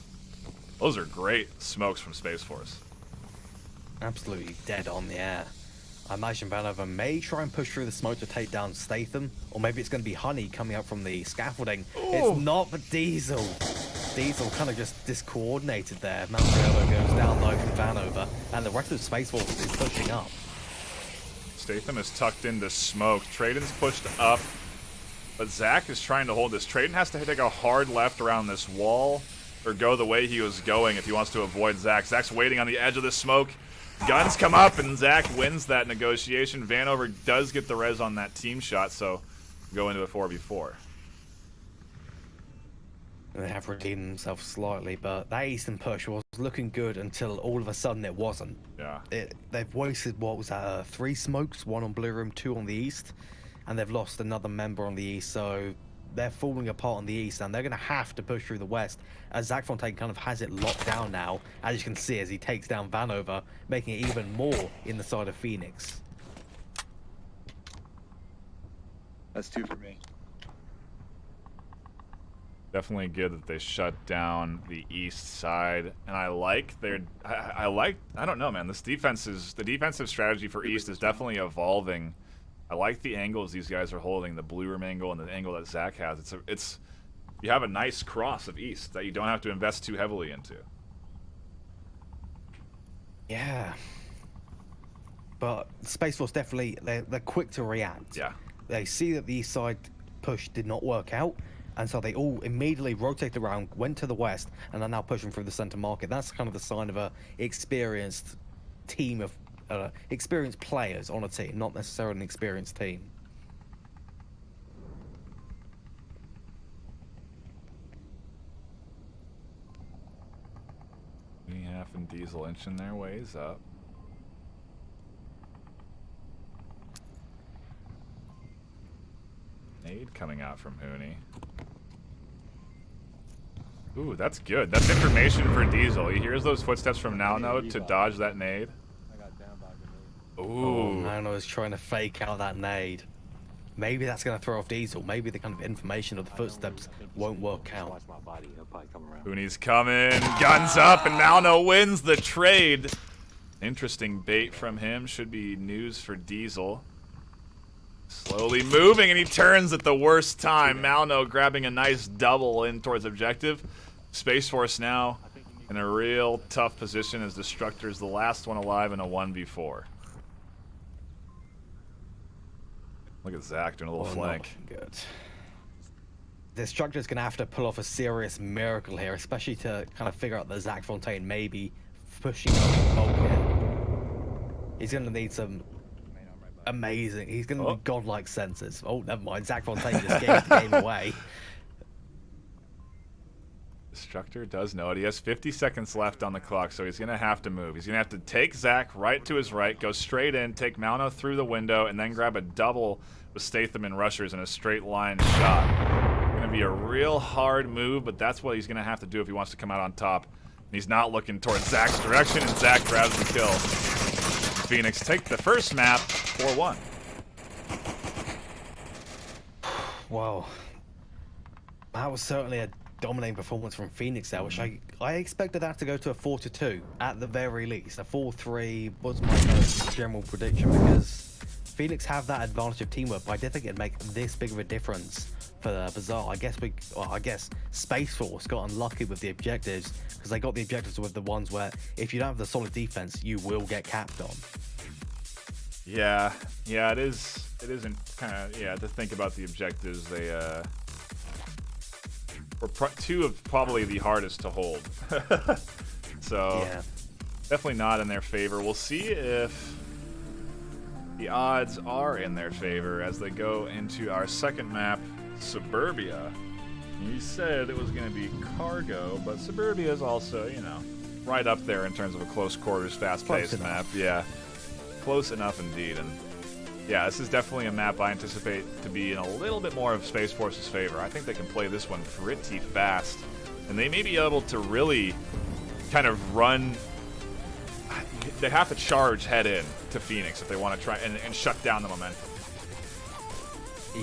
Those are great smokes from SpaceForce. Absolutely dead on the air. I imagine Vanover may try and push through the smoke to take down Statham, or maybe it's going to be Honey coming up from the scaffolding. Ooh. It's not but Diesel. Diesel kind of just discoordinated there. Malcorado goes down low from Vanover, and the rest of SpaceForce is pushing up. Statham is tucked into smoke. Traden's pushed up, but Zach is trying to hold this. Traden has to take a hard left around this wall or go the way he was going if he wants to avoid Zach. Zach's waiting on the edge of the smoke. Guns come up, and Zach wins that negotiation. Vanover does get the res on that team shot, so go into a 4v4. They have redeemed themselves slightly, but that Eastern push was looking good until all of a sudden it wasn't. Yeah. They've wasted, what was that, 3 smokes, 1 on Blue Room, 2 on the East, and they've lost another member on the East, so they're falling apart on the East, and they're going to have to push through the West, as Zach Fontaine kind of has it locked down now, as you can see, as he takes down Vanover, making it even more in the side of Phoenix. That's 2 for me. Definitely good that they shut down the east side, and I like their. I don't know, man. The defensive strategy for East is definitely evolving. I like the angles these guys are holding, the blue room angle and the angle that Zach has. It's you have a nice cross of East that you don't have to invest too heavily into. Yeah, but SpaceForce definitely they're quick to react. Yeah, they see that the East side push did not work out. And so they all immediately rotated around, went to the west, and are now pushing through the center market. That's kind of the sign of a experienced team of experienced players on a team, not necessarily an experienced team. Half and Diesel inching their ways up. Nade coming out from Hooney. Ooh, that's good. That's information for Diesel. He hears those footsteps from Now to dodge that nade. I got down by a grenade. Ooh. Nano is trying to fake out that nade. Maybe that's going to throw off Diesel. Maybe the kind of information of the footsteps won't work out. Watch my body. He'll probably come around. Hooney's coming. Guns up, and Now wins the trade. Interesting bait from him. Should be news for Diesel. Slowly moving, and he turns at the worst time. Malno grabbing a nice double in towards objective. SpaceForce now in a real tough position as Destructor's the last one alive in a 1v4. Look at Zach doing a little flank. Good. Destructor's going to have to pull off a serious miracle here, especially to kind of figure out that Zach Fontaine may be pushing up bulkhead. He's going to need some amazing. He's going to be godlike senses. Oh, never mind. Zach Fontaine just gave the game away. Destructor does know it. He has 50 seconds left on the clock, so he's going to have to move. He's going to have to take Zach right to his right, go straight in, take Malno through the window, and then grab a double with Statham and rushers in a straight line shot. Going to be a real hard move, but that's what he's going to have to do if he wants to come out on top. And he's not looking towards Zach's direction, and Zach grabs the kill. Phoenix take the first map 4-1. Wow. That was certainly a dominating performance from Phoenix there, which I expected that to go to a 4-2 at the very least. A 4-3 was my kind of general prediction because Phoenix have that advantage of teamwork, but I didn't think it'd make this big of a difference for Bazaar. I guess SpaceForce got unlucky with the objectives because they got the objectives with the ones where if you don't have the solid defense, you will get capped on. Yeah, it isn't kind of, to think about the objectives, they were two of probably the hardest to hold. So Yeah. definitely not in their favor. We'll see if the odds are in their favor as they go into our second map, Suburbia. You said it was going to be cargo, but Suburbia is also, right up there in terms of a close quarters, fast-paced map. Yeah, close enough indeed. And yeah, this is definitely a map I anticipate to be in a little bit more of SpaceForce's favor. I think they can play this one pretty fast, and they may be able to really kind of run. They have to charge head in to Phoenix if they want to try and shut down the momentum.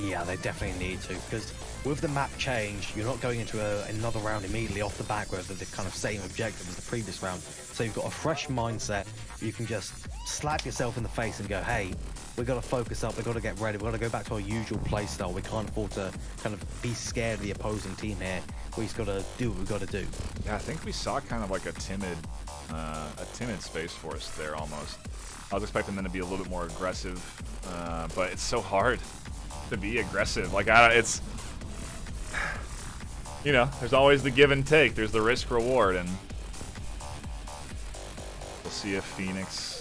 Yeah, they definitely need to, because with the map change, you're not going into another round immediately off the back with the kind of same objective as the previous round. So you've got a fresh mindset. You can just slap yourself in the face and go, hey, we've got to focus up, we've got to get ready, we've got to go back to our usual playstyle. We can't afford to kind of be scared of the opposing team here. We've got to do what we've got to do. Yeah, I think we saw kind of like a timid a timid SpaceForce there almost. I was expecting them to be a little bit more aggressive, but it's so hard to be aggressive. Like, it's, you know, there's always the give and take. There's the risk reward, and we'll see if Phoenix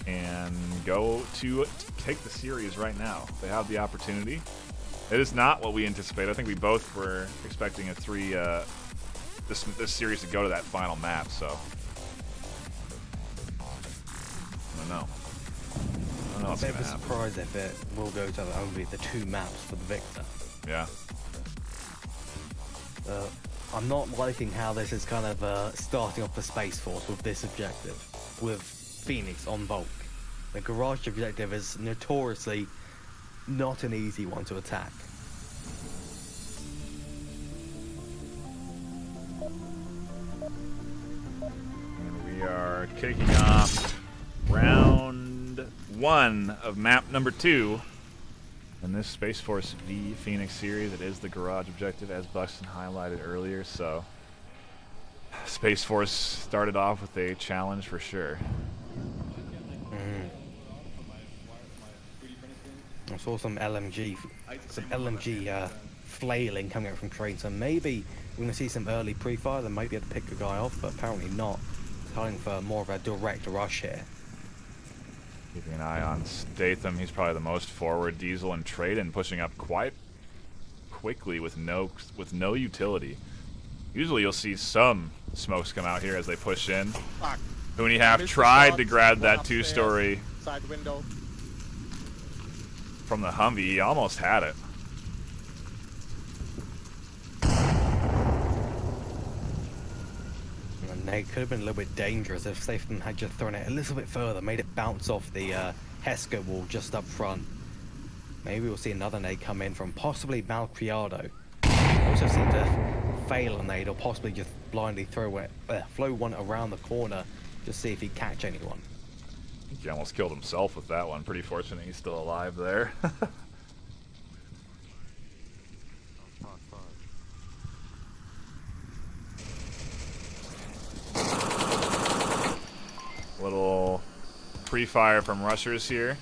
can go to take the series right now. They have the opportunity. It is not what we anticipated. I think we both were expecting a this series to go to that final map, so I don't know. I don't know what's I'd gonna be happen. surprised if it will go to only the 2 maps for the victor. Yeah. I'm not liking how this is kind of starting off the SpaceForce with this objective, with Phoenix on Volk. The garage objective is notoriously not an easy one to attack. And we are kicking off round 1 of map number 2 in this SpaceForce v Phoenix series. It is the garage objective, as Buxton highlighted earlier, so SpaceForce started off with a challenge for sure. I saw some LMG flailing coming out from train, so maybe we're going to see some early pre-fire that might be able to pick the guy off, but apparently not. Telling for more of a direct rush here. Keeping an eye on Statham. He's probably the most forward. Diesel and Traden pushing up quite quickly with no utility. Usually you'll see some smokes come out here as they push in. Fuck. When you have Missed the tried shot, to grab one that upstairs, 2-story side window. from the Humvee, he almost had it. And they could have been a little bit dangerous if Statham had just thrown it a little bit further, made it bounce off the Hesco wall just up front. Maybe we'll see another nade come in from possibly Malcriado. Also seem to fail a nade, or possibly just blindly flow one around the corner, just see if he'd catch anyone. I think he almost killed himself with that one. Pretty fortunate he's still alive there. Little pre-fire from rushers here.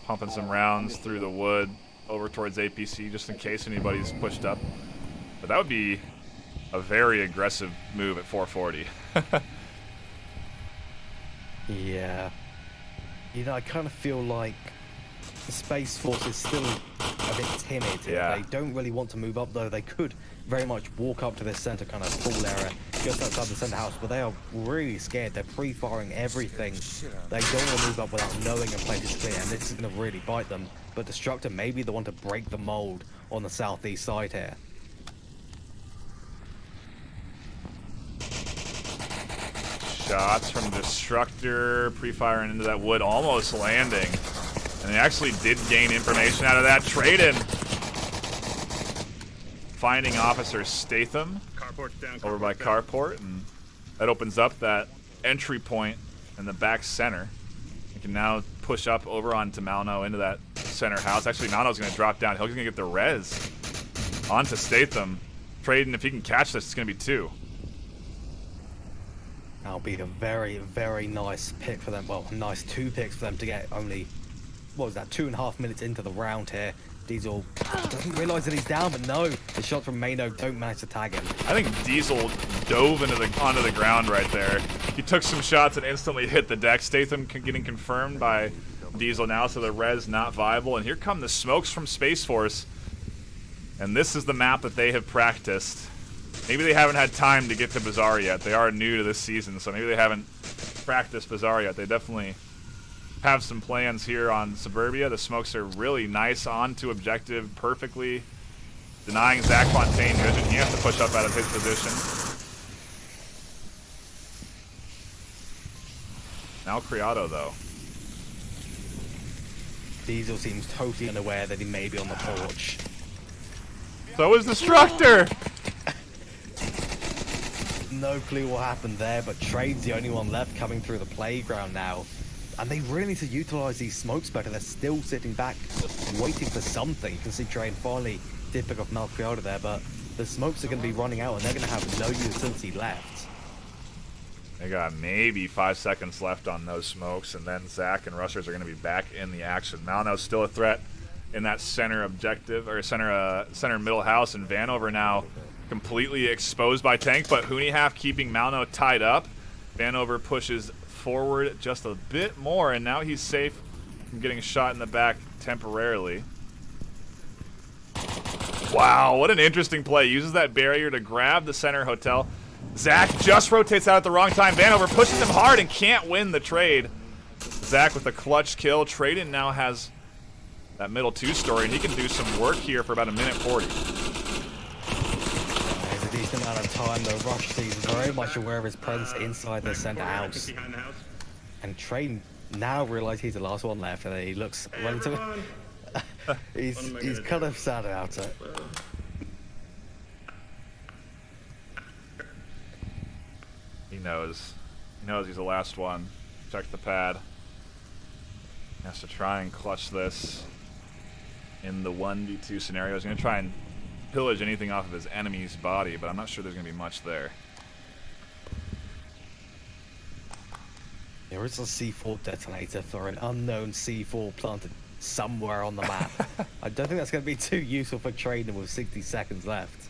Pumping some rounds through the wood over towards APC just in case anybody's pushed up. But that would be a very aggressive move at 440. Yeah. You know, I kind of feel like the SpaceForce is still a bit timid. Yeah. They don't really want to move up, though. They could very much walk up to this center kind of full area just outside the center house, but they are really scared. They're pre-firing everything. They don't want to move up without knowing a place is clear, and this is going to really bite them. But Destructor may be the one to break the mold on the southeast side here. Shots from Destructor, pre-firing into that wood, almost landing. And they actually did gain information out of that. Traden finding Officer Statham over by Carport, and that opens up that entry point in the back center. You can now push up over onto Malno into that center house. Actually, Malno's going to drop down. He's going to get the res onto Statham. Traden, if he can catch this, it's going to be 2. That'll be a very, very nice pick for them. Well, nice 2 picks for them to get only, what was that, 2.5 minutes into the round here. Diesel doesn't realize that he's down, but no, the shots from Mano don't manage to tag him. I think Diesel dove onto the ground right there. He took some shots and instantly hit the deck. Statham getting confirmed by Diesel now, so the res not viable. And here come the smokes from SpaceForce. And this is the map that they have practiced. Maybe they haven't had time to get to Bazaar yet. They are new to this season, so maybe they haven't practiced Bazaar yet. They definitely have some plans here on Suburbia. The smokes are really nice onto objective perfectly, denying Zach Fontaine vision. He has to push up out of his position. Now Criado, though. Diesel seems totally unaware that he may be on the porch. So is Destructor! No clue what happened there, but Trade's the only one left coming through the playground now. And they really need to utilize these smokes better. They're still sitting back, waiting for something. You can see Trade finally did pick off Malcriado there, but the smokes are going to be running out and they're going to have no utility left. They got maybe 5 seconds left on those smokes, and then Zach and Rushers are going to be back in the action. Malno's still a threat in that center objective, or center middle house, and Vanover now completely exposed by Tank, but Hooneyhalf keeping Malno tied up. Vanover pushes forward just a bit more, and now he's safe from getting shot in the back temporarily. Wow, what an interesting play. Uses that barrier to grab the center hotel. Zach just rotates out at the wrong time. Vanover pushes him hard and can't win the trade. Zach with a clutch kill. Traden now has that middle two-story, and he can do some work here for about 1:40. There's a decent amount of time, though. Rush is very much aware of his presence inside the center house. And Traden now realizes he's the last one left, and he looks relatively... he's kind of sad about it. He knows. He knows he's the last one. Checks the pad. He has to try and clutch this in the 1v2 scenario. He's going to try and pillage anything off of his enemy's body, but I'm not sure there's going to be much there. There is a C4 detonator for an unknown C4 planted somewhere on the map. I don't think that's going to be too useful for trading with 60 seconds left.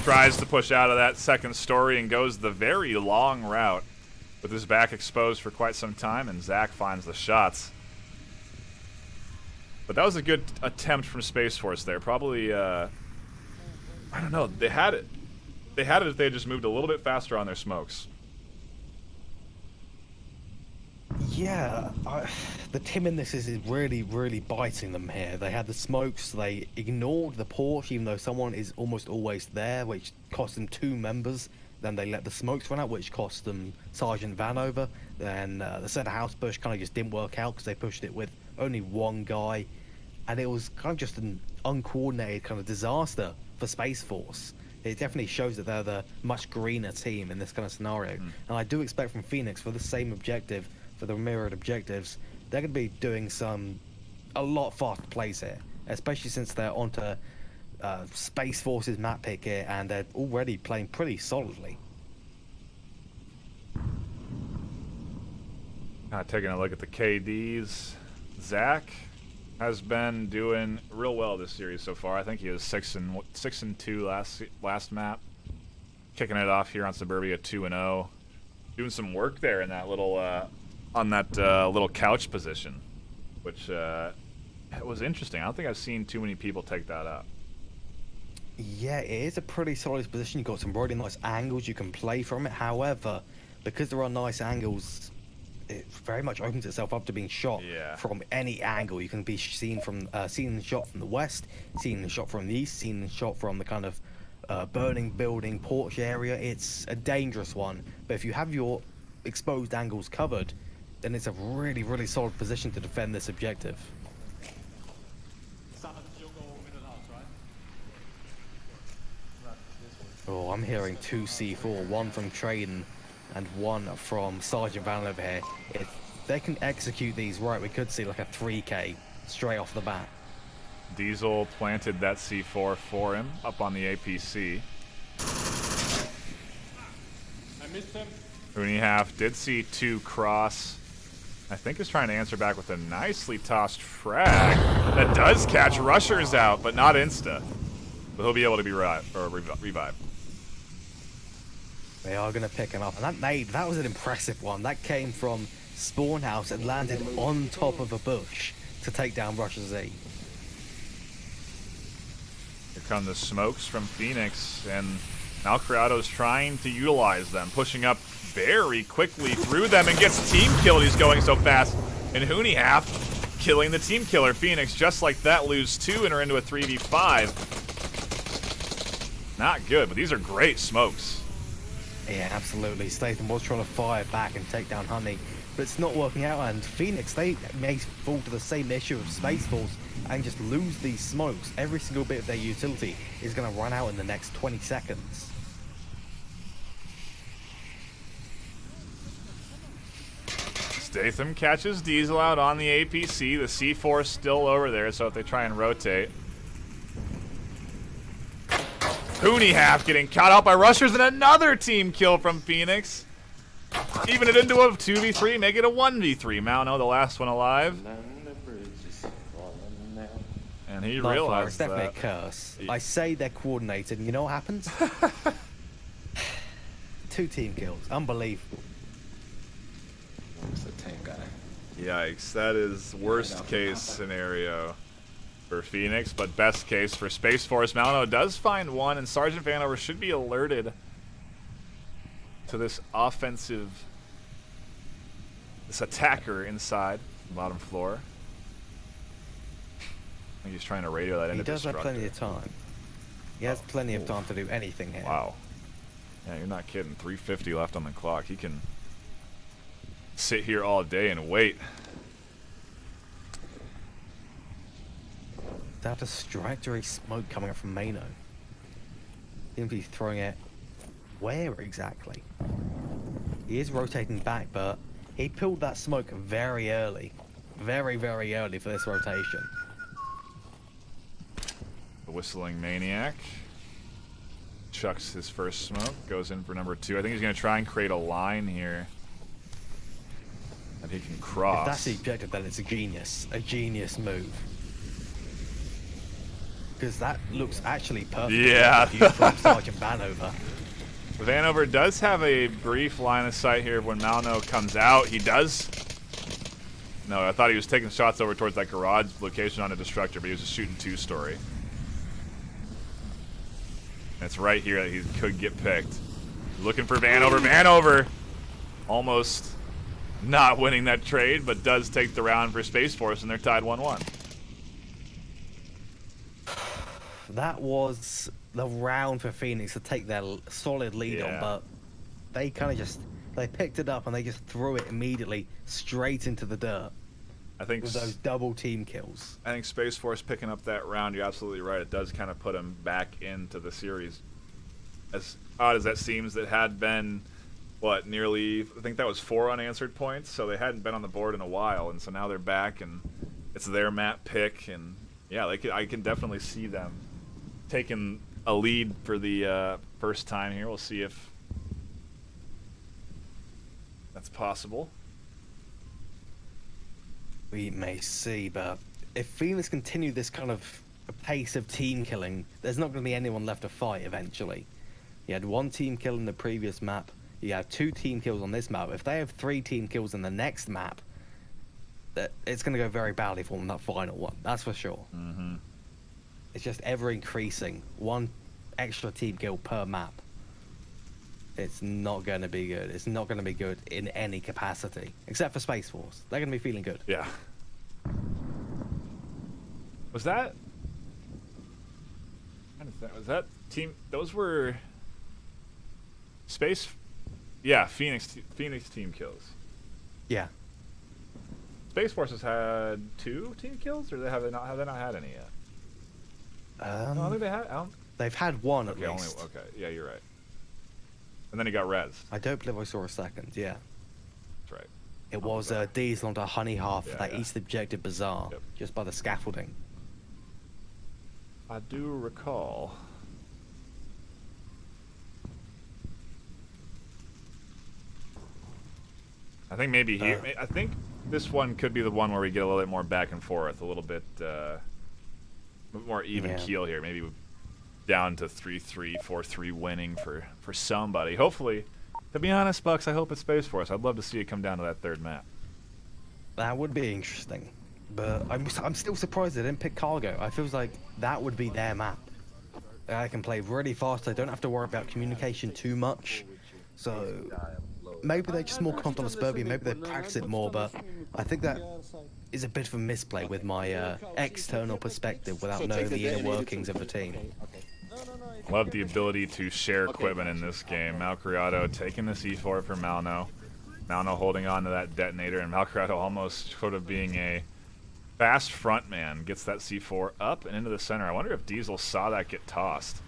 Tries to push out of that second story and goes the very long route with his back exposed for quite some time, and Zach finds the shots. But that was a good attempt from SpaceForce there. Probably, I don't know, they had it. They had it if they had just moved a little bit faster on their smokes. Yeah, the Tim in this is really, really biting them here. They had the smokes, they ignored the porch, even though someone is almost always there, which cost them 2 members. Then they let the smokes run out, which cost them Sergeant Vanover. Then the center house push kind of just didn't work out because they pushed it with only 1 guy. And it was kind of just an uncoordinated kind of disaster for SpaceForce. It definitely shows that they're the much greener team in this kind of scenario. And I do expect from Phoenix for the same objective, for the mirrored objectives, they're going to be doing a lot faster plays here, especially since they're onto SpaceForce's map pick here, and they're already playing pretty solidly. Taking a look at the KDs, Zach has been doing real well this series so far. I think he was 6-2 last map, kicking it off here on Suburbia 2-0, doing some work there in that little on that little couch position, which it was interesting. I don't think I've seen too many people take that up. Yeah, it is a pretty solid position. You've got some really nice angles you can play from it. However, because there are nice angles, it very much opens itself up to being shot from any angle. You can be seen and shot from the west, seen and shot from the east, seen and shot from the kind of burning building porch area. It's a dangerous one, but if you have your exposed angles covered, then it's a really, really solid position to defend this objective. Oh, I'm hearing 2 C4, 1 from Traden and 1 from Sergeant Vanover here. If they can execute these right, we could see like a 3K straight off the bat. Diesel planted that C4 for him up on the APC. I missed him. Hooneyhalf did see 2 cross. I think is trying to answer back with a nicely tossed frag that does catch Rushers out, but not insta. But he'll be able to be revived. They are going to pick him up, and that was an impressive one. That came from spawn house and landed on top of a bush to take down Russia Z. Here come the smokes from Phoenix, and Malcriado's trying to utilize them, pushing up very quickly through them and gets team killed. He's going so fast. And Hooneyhalf killing the team killer. Phoenix just like that lose 2 and are into a 3v5. Not good, but these are great smokes. Yeah, absolutely. Statham was trying to fire back and take down Honey, but it's not working out. And Phoenix, they may fall to the same issue of SpaceForce and just lose these smokes. Every single bit of their utility is going to run out in the next 20 seconds. Statham catches Diesel out on the APC. The C4 still over there, so if they try and rotate. Pooney half getting caught out by rushers and another team kill from Phoenix. Even it into a 2v3, make it a 1v3. Mauno, the last one alive. And he Nightfire, realized it's definitely that. a curse. I say they're coordinated, and you know what happens? 2 team kills. Unbelievable. Where's the tank guy? Yikes, that is worst case scenario for Phoenix, but best case for SpaceForce. Mauno does find one, and Sergeant Vanover should be alerted to this this attacker inside the bottom floor. I think he's trying to radio that into He does have Destructor. plenty of time. He has plenty of time to do anything here. Wow. Yeah, you're not kidding. 3:50 left on the clock. He can sit here all day and wait. That distractory smoke coming up from Mano. Seems to be throwing it where exactly? He is rotating back, but he pulled that smoke very early. Very, very early for this rotation. The Whistling Maniac chucks his first smoke, goes in for number 2. I think he's going to try and create a line here that he can cross. If that's the objective, then it's a genius move. Because that looks actually perfect. Yeah. From Sergeant Vanover. Vanover does have a brief line of sight here when Mauno comes out. He does. No, I thought he was taking shots over towards that garage location on a Destructor, but he was just shooting 2-story. And it's right here that he could get picked. Looking for Vanover. Vanover almost not winning that trade, but does take the round for SpaceForce, and they're tied 1-1. That was the round for Phoenix to take their solid lead on, but they kind of they picked it up and they just threw it immediately straight into the dirt. I think with those double team kills. I think SpaceForce picking up that round, you're absolutely right. It does kind of put them back into the series. As odd as that seems, that had been, what, nearly, I think that was 4 unanswered points, so they hadn't been on the board in a while, and so now they're back, and it's their map pick, and yeah, I can definitely see them taking a lead for the first time here. We'll see if that's possible. We may see, but if Phoenix continue this kind of pace of team killing, there's not going to be anyone left to fight eventually. You had 1 team kill in the previous map. You have 2 team kills on this map. If they have 3 team kills in the next map, it's going to go very badly for them in that final one. That's for sure. Mm-hmm. It's just ever increasing. 1 extra team kill per map. It's not going to be good. It's not going to be good in any capacity, except for SpaceForce. They're going to be feeling good. Yeah. Was that team? Those were Phoenix team kills. Yeah. SpaceForce has had 2 team kills, or have they not had any yet? No, I think they had. They've had 1 at Okay, least. okay. Yeah, you're right. And then he got rezzed. I don't believe I saw a second. Yeah. That's right. It was Diesel onto Honey Half for that Yeah. East Objective Bazaar, Yep. just by the scaffolding. I do recall. I think maybe here. I think this one could be the one where we get a little bit more back and forth, a little bit more even keel here. Maybe down to 3-3, 4-3 winning for somebody. Hopefully, to be honest, Bucks, I hope it's SpaceForce. I'd love to see it come down to that 3rd map. That would be interesting, but I'm still surprised they didn't pick Cargo. I feel like that would be their map. I can play really fast. I don't have to worry about communication too much. So maybe they're just more confident on Suburbia. Maybe they practice it more, but I think that is a bit of a misplay with my external perspective without knowing the inner workings of the team. Love the ability to share equipment in this game. Malcriado taking the C4 for Malno. Malno holding on to that detonator, and Malcriado almost sort of being a fast front man. Gets that C4 up and into the center. I wonder if Diesel saw that get tossed.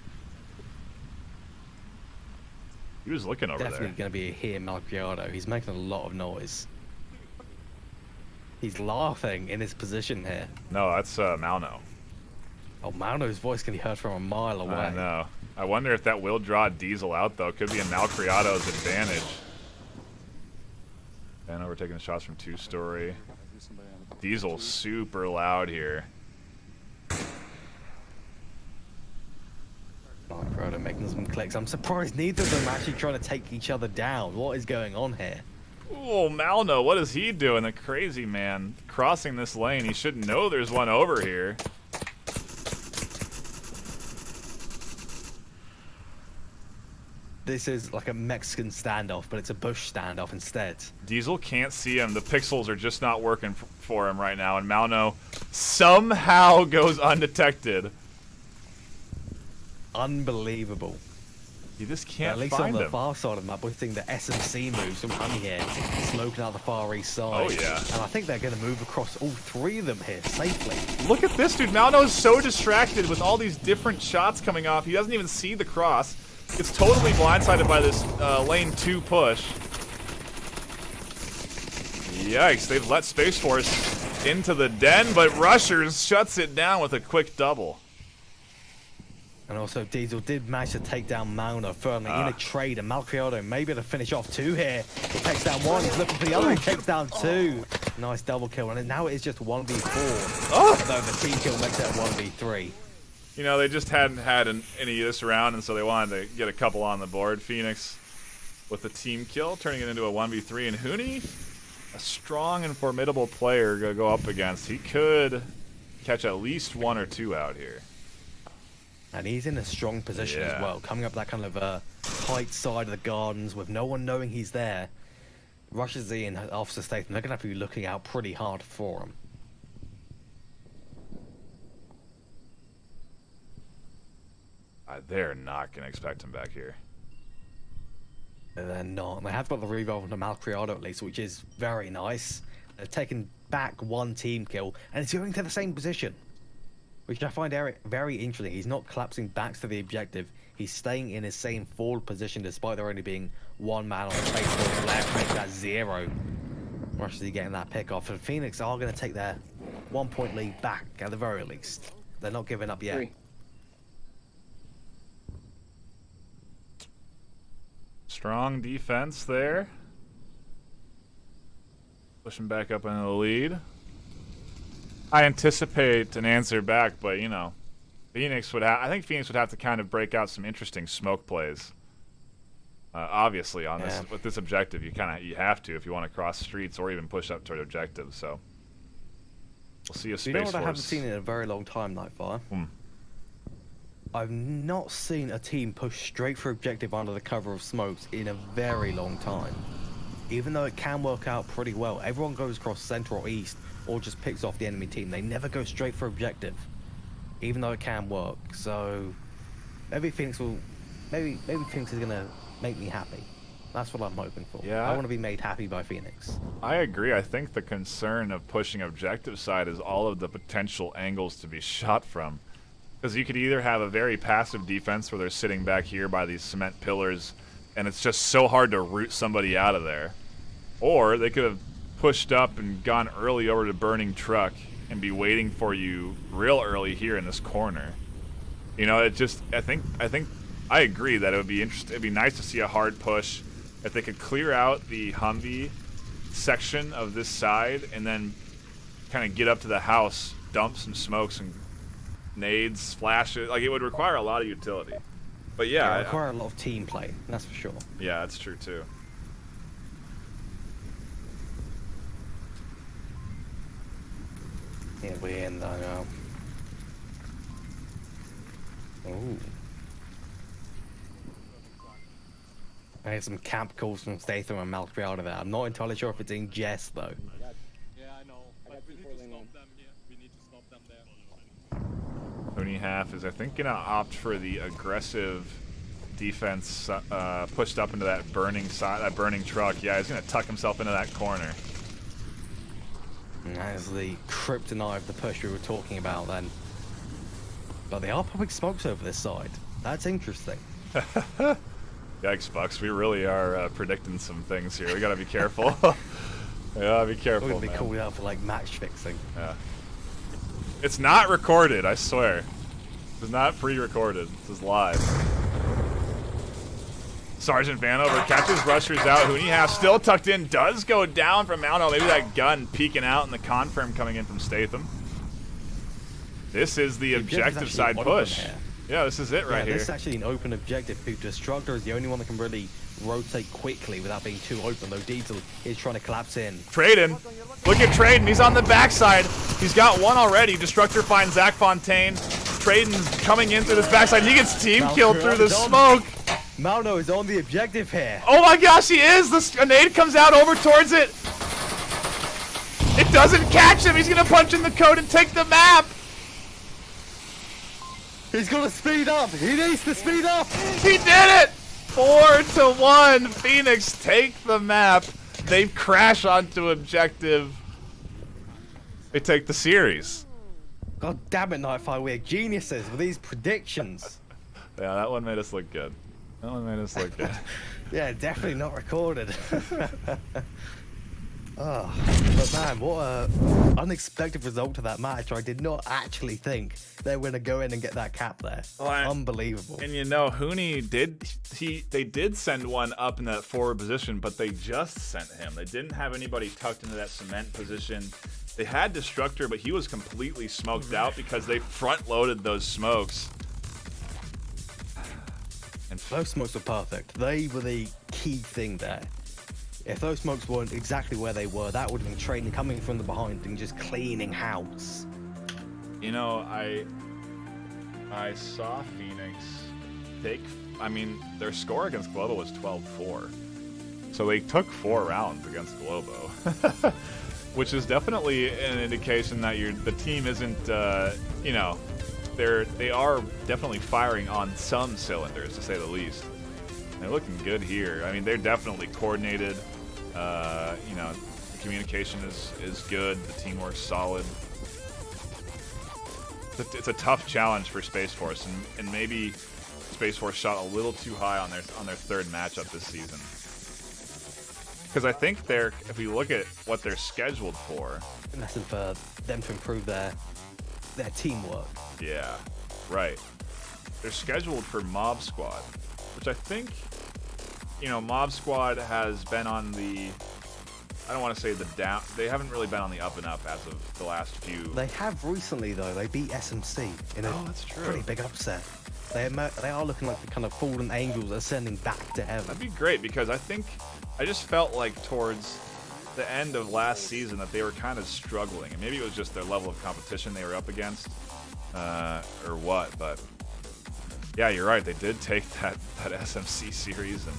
He was looking over Definitely there. going to be here, Malcriado. He's making a lot of noise. He's laughing in his position here. No, that's Malno. Oh, Malno's voice can be heard from a mile away. I know. I wonder if that will draw Diesel out, though. Could be in Malcriado's advantage. And we're taking the shots from two-story. Diesel super loud here. Malcriado making some clicks. I'm surprised neither of them are actually trying to take each other down. What is going on here? Oh, Malno, what is he doing? The crazy man crossing this lane. He should know there's one over here. This is like a Mexican standoff, but it's a bush standoff instead. Diesel can't see him. The pixels are just not working for him right now, and Malno somehow goes undetected. Unbelievable. You just can't At least find on the him. far side of the map, we're seeing the SMC moves from Honey here, smoking out the far east side. Oh, yeah. And I think they're going to move across all three of them here safely. Look at this, dude. Malno is so distracted with all these different shots coming off. He doesn't even see the cross. Gets totally blindsided by this lane 2 push. Yikes, they've let SpaceForce into the den, but Rushers shuts it down with a quick double. And also, Diesel did manage to take down Malno firmly in a trade, and Malcriado may be able to finish off 2 here. He takes down 1, he's looking for the other, he takes down 2. Nice double kill, and now it is just 1v4. Although the team kill makes it a 1v3. You know, they just hadn't had any of this round, and so they wanted to get a couple on the board. Phoenix with the team kill, turning it into a 1v3, and Hooney, a strong and formidable player to go up against. He could catch at least 1 or 2 out here. And he's in a strong position as well, coming up that kind of tight side of the gardens with no one knowing he's there. Rushes Z and Officer Statham, they're going to have to be looking out pretty hard for him. They're not going to expect him back here. They're not. And they have got the revolve into Malcriado at least, which is very nice. They've taken back 1 team kill, and it's going to the same position, which I find very interesting. He's not collapsing back to the objective. He's staying in his same forward position despite there only being 1 man on the face left, make that 0. Rush Z getting that pick off, and Phoenix are going to take their 1-point lead back at the very least. They're not giving up yet. 3. Strong defense there. Pushing back up into the lead. I anticipate an answer back, but you know, I think Phoenix would have to kind of break out some interesting smoke plays. Obviously, on this with this objective, you have to if you want to cross streets or even push up toward objectives. So we'll see a SpaceForce. You know what I haven't seen in a very long time, NightFiree? I've not seen a team push straight for objective under the cover of smokes in a very long time. Even though it can work out pretty well, everyone goes across center or east or just picks off the enemy team. They never go straight for objective, even though it can work. So maybe Phoenix is gonna make me happy. That's what I'm hoping for. Yeah, I want to be made happy by Phoenix. I agree. I think the concern of pushing objective side is all of the potential angles to be shot from. Because you could either have a very passive defense where they're sitting back here by these cement pillars and it's just so hard to root somebody out of there. Or they could have pushed up and gone early over to burning truck and be waiting for you real early here in this corner. You know, it just, I think I agree that it would be interesting. It'd be nice to see a hard push if they could clear out the Humvee section of this side and then kind of get up to the house, dump some smokes and nades, flashes. Like, it would require a lot of utility. But yeah, it would require a lot of team play, that's for sure. Yeah, that's true too. Yeah, we're in there now. Ooh. I had some camp calls from Statham and Malcriado there. I'm not entirely sure if it's in jest though. Yeah, I know. But we need to stop them. Yeah, we need to stop them there. Tony Half is, I think, gonna opt for the aggressive defense, pushed up into that burning side, that burning truck. Yeah, he's gonna tuck himself into that corner. And that is the kryptonite of the push we were talking about then. But they are popping smokes over this side. That's interesting. Yikes, Bucks. We really are predicting some things here. We gotta be careful. Yeah, be careful, We're gonna be man. called out for like match fixing. Yeah. It's not recorded, I swear. It's not pre-recorded. This is live. Sergeant Vanover catches rushers out. Hooney half still tucked in, does go down from Malno. Maybe that gun peeking out and the confirm coming in from Statham. This is the objective side push. Yeah, this is it right here. This is actually an open objective. Destructor is the only one that can really rotate quickly without being too open, though Diesel is trying to collapse in. Traden. Look at Traden. He's on the backside. He's got one already. Destructor finds Zach Fontaine. Traden's coming in through this backside. He gets team killed through the smoke. Malno is on the objective here. Oh my gosh, he is! The grenade comes out over towards it. It doesn't catch him. He's going to punch in the code and take the map. He's got to speed up. He needs to speed up. He did it! 4-1. Phoenix take the map. They crash onto objective. They take the series. God damn it, NightFiree. We're geniuses with these predictions. Yeah, that one made us look good. Yeah, definitely not recorded. Oh, but man, what a unexpected result to that match. I did not actually think they were going to go in and get that cap there. Unbelievable. And you know, Hooney they did send one up in that forward position, but they just sent him. They didn't have anybody tucked into that cement position. They had Destructor, but he was completely smoked out because they front-loaded those smokes. And those smokes were perfect. They were the key thing there. If those smokes weren't exactly where they were, that would have been Traden coming from the behind and just cleaning house. You know, I saw Phoenix their score against Globo was 12-4. So they took 4 rounds against Globo. Which is definitely an indication that the team isn't, they are definitely firing on some cylinders, to say the least. They're looking good here. I mean, they're definitely coordinated. The communication is good. The teamwork's solid. It's a tough challenge for SpaceForce, and maybe SpaceForce shot a little too high on their third matchup this season. Because I think if we look at what they're scheduled for, that's for them to improve their teamwork. Yeah, right. They're scheduled for Mob Squad, which I think, Mob Squad has been on the, I don't want to say the down, they haven't really been on the up and up as of the last few. They have recently, though. They beat SMC in a that's true. Pretty big upset. They are looking like the kind of fallen angels ascending back to heaven. That'd be great, because I just felt like towards the end of last season that they were kind of struggling, and maybe it was just their level of competition they were up against, or what. But yeah, you're right. They did take that SMC series, and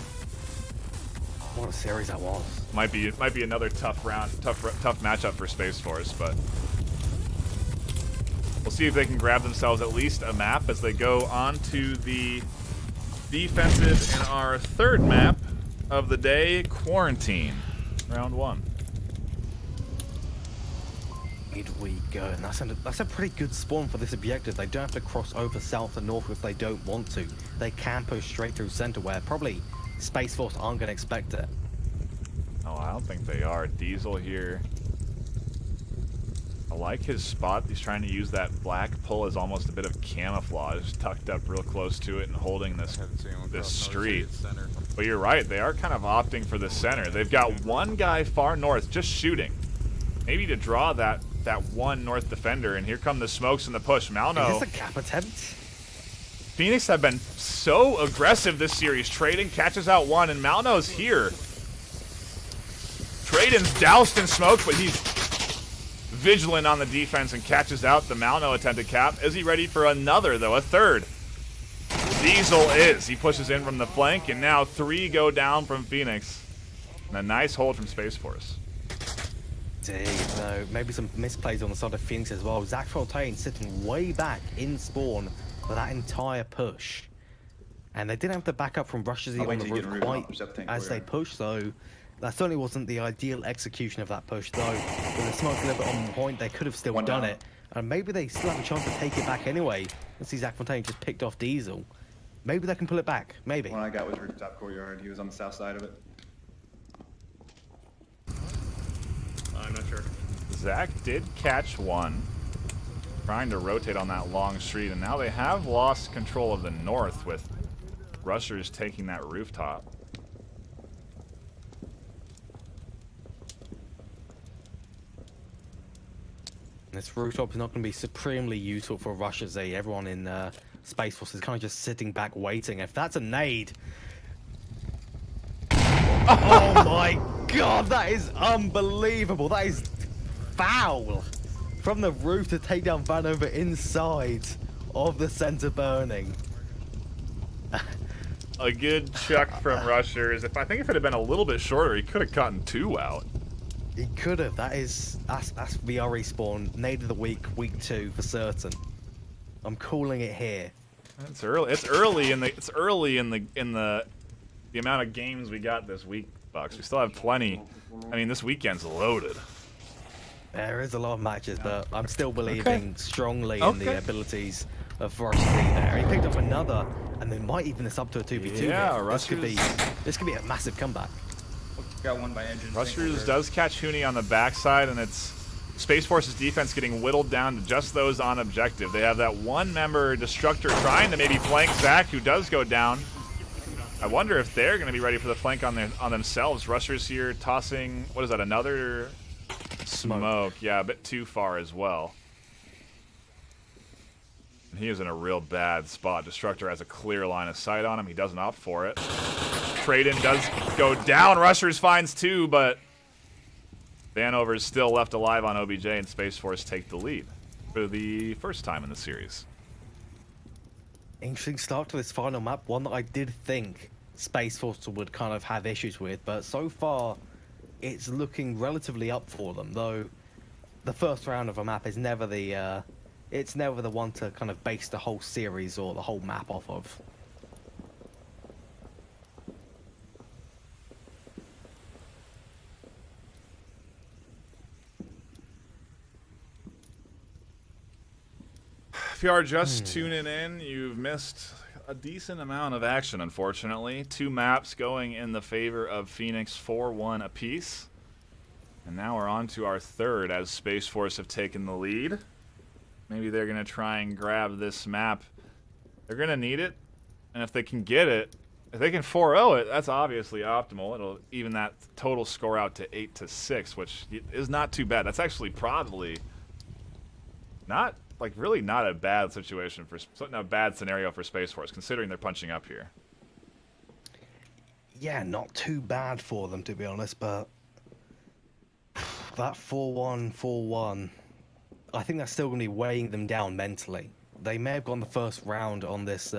what a series that was. Might be another tough matchup for SpaceForce, but we'll see if they can grab themselves at least a map as they go on to the defensive in our third map of the day, Quarantine, round 1. Here we go, and that's a pretty good spawn for this objective. They don't have to cross over south and north if they don't want to. They can push straight through center, where probably SpaceForce aren't going to expect it. Oh, I don't think they are. Diesel here. I like his spot. He's trying to use that black pull as almost a bit of camouflage, tucked up real close to it and holding this street. But you're right, they are kind of opting for the center. They've got one guy far north just shooting. Maybe to draw that one north defender, and here come the smokes and the push. Malno. Is this a cap attempt? Phoenix have been so aggressive this series. Traden catches out one, and Malno's here. Traden's doused in smoke, but he's vigilant on the defense and catches out the Malno attempted cap. Is he ready for another, though? A third. Diesel is. He pushes in from the flank, and now 3 go down from Phoenix. And a nice hold from SpaceForce. No, maybe some misplays on the side of Phoenix as well. Zach Fontaine sitting way back in spawn for that entire push. And they didn't have to back up from rushes on the roof quite as they pushed, so that certainly wasn't the ideal execution of that push, though. With the smoke a little bit on point, they could have still done it. And maybe they still have a chance to take it back anyway. Let's see, Zach Fontaine just picked off Diesel. Maybe they can pull it back, maybe. One I got was rooftop courtyard. He was on the south side of it. I'm not sure. Zach did catch one, trying to rotate on that long street, and now they have lost control of the north with Rushers taking that rooftop. This rooftop is not going to be supremely useful for Russia's. Everyone in Space Force is kind of just sitting back waiting. If that's a nade... Oh my god, that is unbelievable. That is foul. From the roof to take down Vanover inside of the center burning. A good chuck from Rushers. I think if it had been a little bit shorter, he could have gotten 2 out. He could have. That's VRE spawn. Nade of the week 2 for certain. I'm calling it here. It's early. It's early in the amount of games we got this week, Bucks. We still have plenty. I mean, this weekend's loaded. There is a lot of matches, but I'm still believing strongly in the abilities of Varsity there. He picked up another, and they might even this up to a 2v2. Yeah, this could be a massive comeback. Got one by engine. Rushers does catch Hooney on the backside, and it's Space Force's defense getting whittled down to just those on objective. They have that one-member Destructor trying to maybe flank Zach, who does go down. I wonder if they're going to be ready for the flank on themselves. Rushers here tossing, what is that, another smoke? Yeah, a bit too far as well. And he is in a real bad spot. Destructor has a clear line of sight on him. He doesn't opt for it. Trade-in does go down. Rushers finds 2, but Vanover is still left alive on OBJ, and Space Force take the lead for the first time in the series. Interesting start to this final map, one that I did think Space Force would kind of have issues with, but so far it's looking relatively up for them, though the first round of a map is never the one to kind of base the whole series or the whole map off of. If you are just tuning in, you've missed a decent amount of action, unfortunately. 2 maps going in the favor of Phoenix, 4-1 apiece. And now we're on to our third as Space Force have taken the lead. Maybe they're going to try and grab this map. They're going to need it. And if they can get it, if they can 4-0 it, that's obviously optimal. It'll even that total score out to 8-6, which is not too bad. That's actually probably not... like, really not a bad situation for, not a bad scenario for Space Force, considering they're punching up here. Yeah, not too bad for them, to be honest, but that 4-1, 4-1, I think that's still going to be weighing them down mentally. They may have gone the first round on this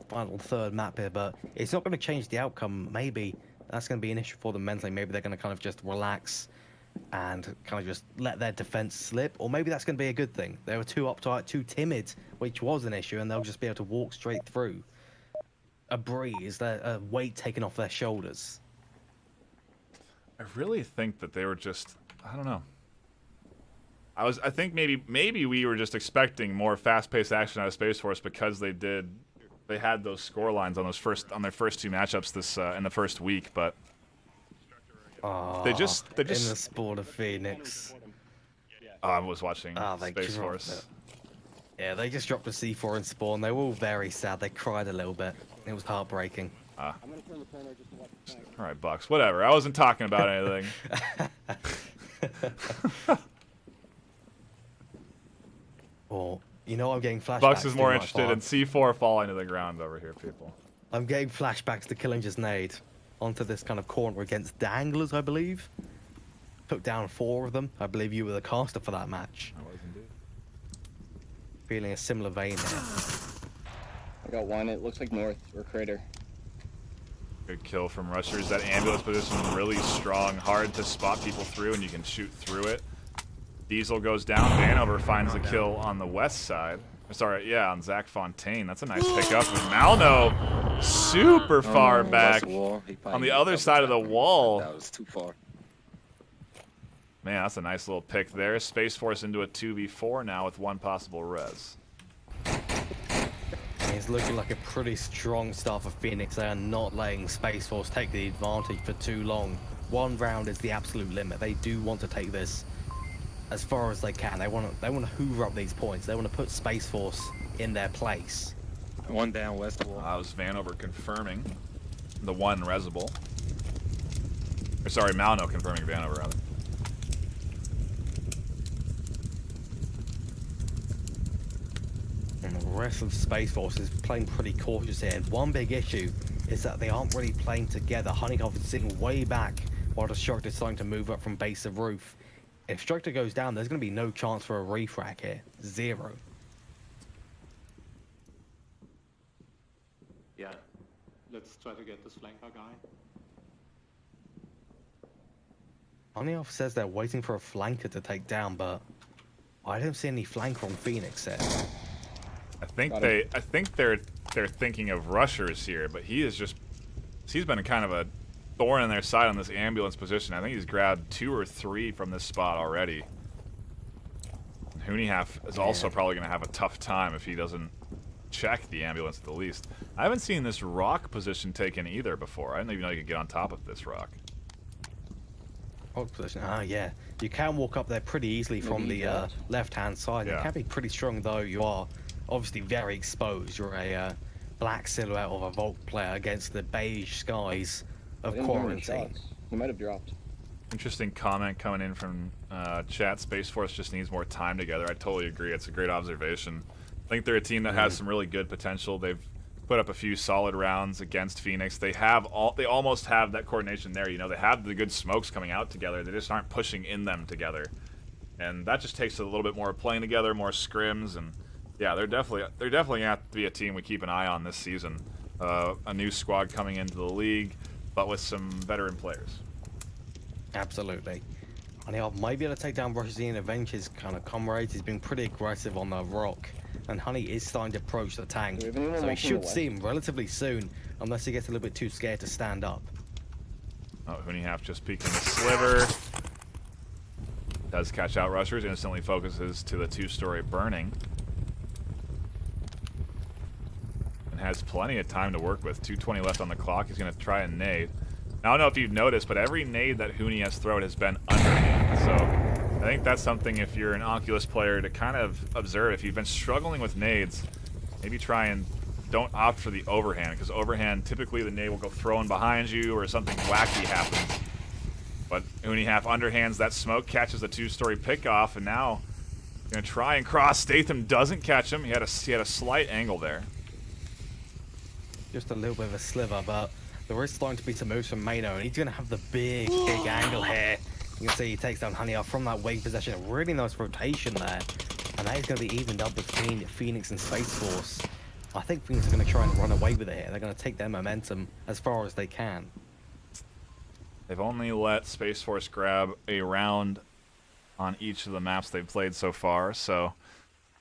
final third map here, but it's not going to change the outcome. Maybe that's going to be an issue for them mentally. Maybe they're going to kind of just relax and kind of just let their defense slip, or maybe that's going to be a good thing. They were too uptight, too timid, which was an issue, and they'll just be able to walk straight through. A breeze, a weight taken off their shoulders. I really think that they were just, I don't know. I think maybe we were just expecting more fast-paced action out of Space Force because they had those score lines on their first 2 matchups this in the first week, but they just in the sport of Phoenix. I was watching Space Force. Yeah, they just dropped a C4 in spawn. They were all very sad. They cried a little bit. It was heartbreaking. I'm gonna turn the corner just to watch the tank. All right, Bucks. Whatever. I wasn't talking about anything. Well, you know, I'm getting flashbacks. Bucks is more to my interested in farm. C4 falling to the ground over here, people. I'm getting flashbacks to Killinger's nade onto this kind of corner against Danglers, I believe. Took down 4 of them. I believe you were the caster for that match. I was indeed. Feeling a similar vein there. I got one. It looks like north or crater. Good kill from Rushers. That ambulance position is really strong, hard to spot people through, and you can shoot through it. Diesel goes down. Vanover finds the kill on the west side. Sorry, yeah, on Zach Fontaine. That's a nice pickup. And Malno super far back on the other side of the wall. That was too far. Man, that's a nice little pick there. Space Force into a 2v4 now with 1 possible res. It's looking like a pretty strong start for Phoenix. They are not letting Space Force take the advantage for too long. 1 round is the absolute limit. They do want to take this as far as they can. They want to hoover up these points. They want to put Space Force in their place. One down west wall. That was Vanover confirming the one Resible. Or sorry, Malno confirming Vanover, rather. And the rest of SpaceForce is playing pretty cautious here. And one big issue is that they aren't really playing together. Honeyhoff is sitting way back while Destructor is starting to move up from base of roof. If Destructor goes down, there's going to be no chance for a refrac here. Zero. Yeah. Let's try to get this flanker guy. Honeyhoff says they're waiting for a flanker to take down, but I don't see any flanker on Phoenix here. I think they're thinking of rushers here, but he's been kind of a thorn in their side on this ambulance position. I think he's grabbed 2 or 3 from this spot already. Hooneyhalf is also probably going to have a tough time if he doesn't check the ambulance at the least. I haven't seen this rock position taken either before. I didn't even know you could get on top of this rock. Rock position. Ah, yeah. You can walk up there pretty easily from the left-hand side. Yeah. It can be pretty strong, though. You are obviously very exposed. You're a black silhouette of a Vault player against the beige skies of quarantine. He might have dropped. Interesting comment coming in from chat. SpaceForce just needs more time together. I totally agree. It's a great observation. I think they're a team that has some really good potential. They've put up a few solid rounds against Phoenix. They almost have that coordination there. You know, they have the good smokes coming out together. They just aren't pushing in them together, and that just takes a little bit more playing together, more scrims, and yeah, they're definitely gonna have to be a team we keep an eye on this season. A new squad coming into the league, but with some veteran players. Absolutely. And he might be able to take down Rushzy and avenge his kind of comrades. He's been pretty aggressive on the rock. And Honey is starting to approach the tank. So he should see him relatively soon, unless he gets a little bit too scared to stand up. Oh, Hooneyhalf just peeking the sliver. Does catch out rushers, instantly focuses to the 2-story burning. And has plenty of time to work with. 2:20 left on the clock. He's going to try and nade. Now, I don't know if you've noticed, but every nade that Hooney has thrown has been underhand. So I think that's something, if you're an Oculus player, to kind of observe. If you've been struggling with nades, maybe try and don't opt for the overhand, because overhand, typically the nade will go throwing behind you or something wacky happens. But Hooneyhalf underhands that smoke, catches the 2-story pickoff, and now going to try and cross. Statham doesn't catch him. He had a slight angle there. Just a little bit of a sliver, but there is starting to be some moves from Mano, and he's going to have the big angle here. You can see he takes down Honeyoff from that wing position. A really nice rotation there. And that is going to be evened up between Phoenix and SpaceForce. I think Phoenix are going to try and run away with it here. They're going to take their momentum as far as they can. They've only let SpaceForce grab a round on each of the maps they've played so far, so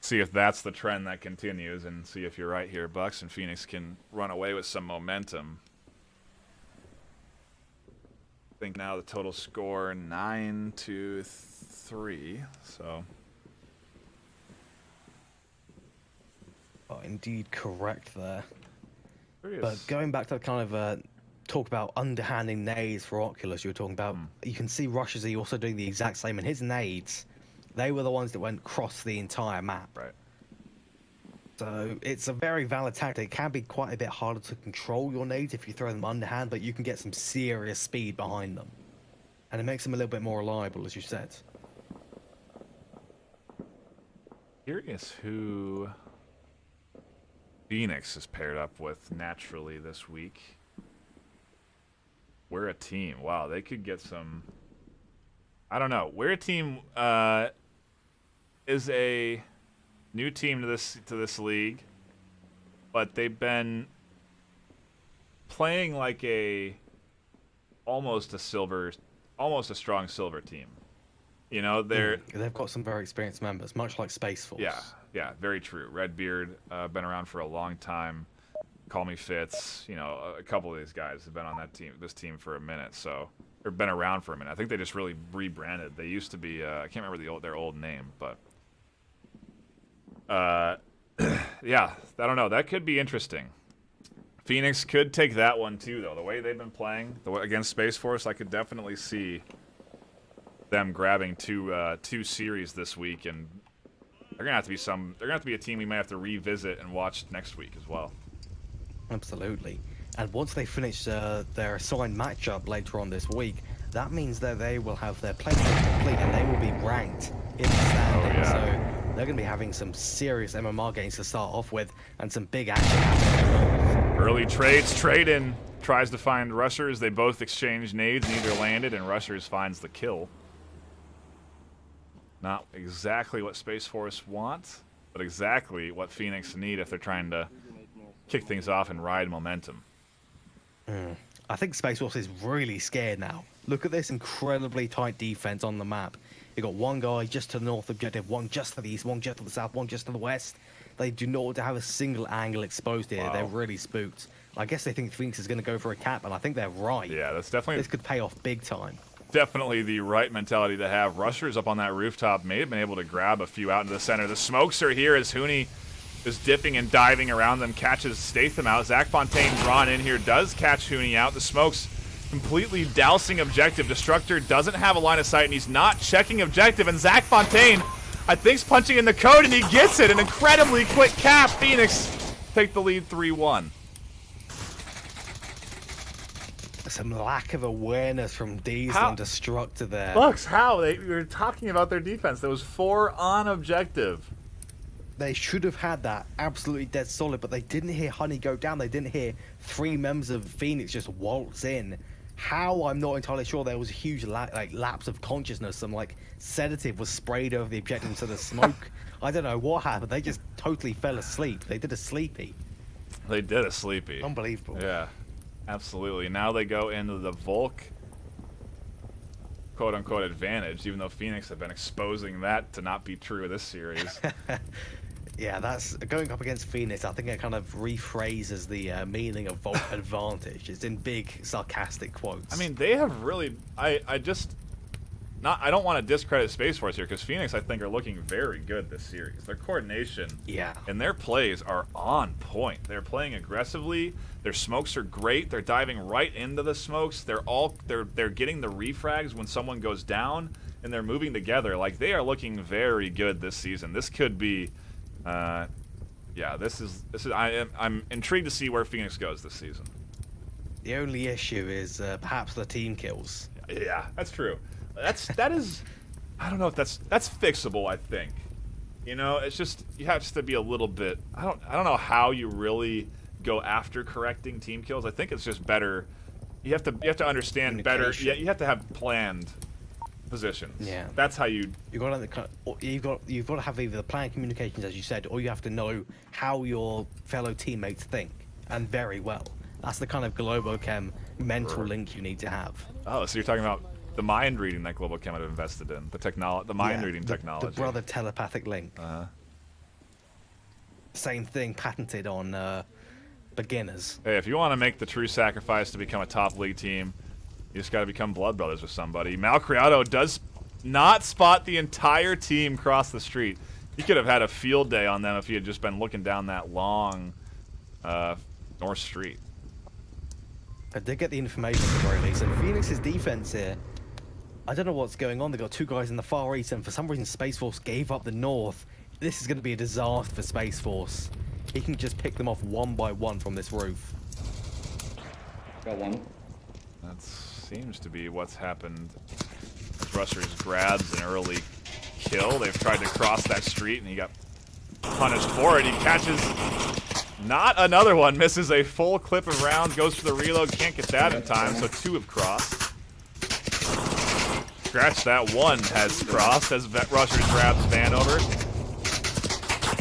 see if that's the trend that continues, and see if you're right here. Bucks and Phoenix can run away with some momentum. I think now the total score 9-3, so. Oh, indeed correct there. Curious. But going back to the kind of talk about underhanding nades for Oculus you were talking about, you can see Rushzy also doing the exact same, and his nades, they were the ones that went across the entire map. Right. So it's a very valid tactic. It can be quite a bit harder to control your nades if you throw them underhand, but you can get some serious speed behind them. And it makes them a little bit more reliable, as you said. Curious who Phoenix is paired up with naturally this week. We're a team. Wow, they could get some. I don't know. We're a team is a new team to this league, but they've been playing like almost a strong silver team. You know, they've got some very experienced members, much like SpaceForce. Yeah, very true. Redbeard, been around for a long time. Call Me Fitz, you know, a couple of these guys have been on this team for a minute, so they've been around for a minute. I think they just really rebranded. They used to be, I can't remember their old name, but yeah, I don't know. That could be interesting. Phoenix could take that one too, though. The way they've been playing against SpaceForce, I could definitely see them grabbing two series this week and They're gonna have to be They're gonna have to be a team we might have to revisit and watch next week as well. Absolutely. And once they finish their assigned matchup later on this week, that means that they will have their playlist complete and they will be ranked in the standings. So they're going to be having some serious MMR games to start off with and some big action happening. Early trades. Trade-in tries to find Rushers. They both exchange nades. Neither landed, and Rushers finds the kill. Not exactly what SpaceForce wants, but exactly what Phoenix need if they're trying to kick things off and ride momentum. I think SpaceForce is really scared now. Look at this incredibly tight defense on the map. You got one guy just to the north objective, one just to the east, one just to the south, one just to the west. They do not want to have a single angle exposed here. Wow. They're really spooked. I guess they think Phoenix is going to go for a cap, and I think they're right. Yeah, that's definitely... This could pay off big time. Definitely the right mentality to have. Rushers up on that rooftop may have been able to grab a few out into the center. The smokes are here as Hooney is dipping and diving around them, catches Statham out. Zach Fontaine drawn in here, does catch Hooney out. The smokes completely dousing objective. Destructor doesn't have a line of sight, and he's not checking objective. And Zach Fontaine, I think, is punching in the code, and he gets it. An incredibly quick cap. Phoenix take the lead 3-1. Some lack of awareness from Diesel and Destructor there. Bucks, how? We were talking about their defense. There was 4 on objective. They should have had that absolutely dead solid, but they didn't hear Honey go down. They didn't hear 3 members of Phoenix just waltz in. How, I'm not entirely sure. There was a huge lapse of consciousness. Some sedative was sprayed over the objective into the smoke. I don't know what happened. They just totally fell asleep. They did a sleepy. They did a sleepy. Unbelievable. Yeah, absolutely. Now they go into the Volk quote-unquote advantage, even though Phoenix have been exposing that to not be true of this series. Yeah, that's going up against Phoenix. I think it kind of rephrases the meaning of Volk advantage. It's in big sarcastic quotes. I mean, they have really... I don't want to discredit SpaceForce here, because Phoenix, I think, are looking very good this series. Their coordination and their plays are on point. They're playing aggressively. Their smokes are great. They're diving right into the smokes. They're getting the refrags when someone goes down, and they're moving together. They are looking very good this season. This could be, I'm intrigued to see where Phoenix goes this season. The only issue is perhaps the team kills. Yeah, that's true. That is, I don't know if that's fixable. I think, it's just you have to be a little bit. I don't know how you really go after correcting team kills. I think it's just better. You have to understand better. Yeah, you have to have planned positions. Yeah, that's how you've got to have either the planned communications, as you said, or you have to know how your fellow teammates think, and very well. That's the kind of Globochem mental link you need to have. Oh, so you're talking about the mind reading that Globochem have invested in, the mind reading technology. The brother telepathic link. Same thing patented on beginners. Hey, if you want to make the true sacrifice to become a top league team, you just got to become blood brothers with somebody. Malcriado does not spot the entire team cross the street. He could have had a field day on them if he had just been looking down that long North Street. I did get the information at the very least. And Phoenix's defense here, I don't know what's going on. They got 2 guys in the far east, and for some reason SpaceForce gave up the north. This is going to be a disaster for SpaceForce. He can just pick them off one by one from this roof. Got one. That seems to be what's happened. Rushers grabs an early kill. They've tried to cross that street, and he got punished for it. He catches not another one, misses a full clip of rounds, goes for the reload, can't get that in time, so 2 have crossed. Scratch that, 1 has crossed as Rushers grabs Vanover.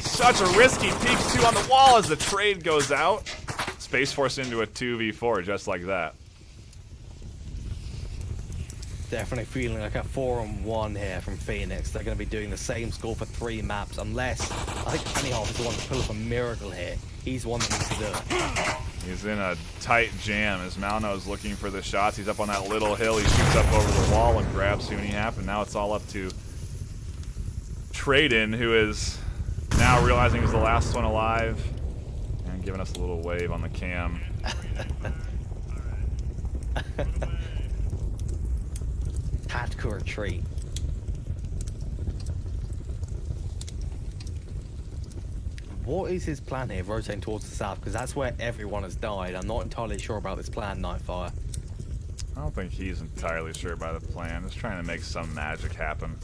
Such a risky peek, 2 on the wall as the trade goes out. SpaceForce into a 2v4 just like that. Definitely feeling like a 4-on-1 here from Phoenix. They're going to be doing the same score for 3 maps, unless I think Pennyhoff is the one to pull up a miracle here. He's the one that needs to do it. He's in a tight jam as Malno's looking for the shots. He's up on that little hill. He shoots up over the wall and grabs Sooney-Hap, and now it's all up to Trade-In, who is now realizing he's the last one alive and giving us a little wave on the cam. Hardcore tree. What is his plan here, rotating towards the south? Because that's where everyone has died. I'm not entirely sure about this plan, NightFiree. I don't think he's entirely sure about the plan. Just trying to make some magic happen.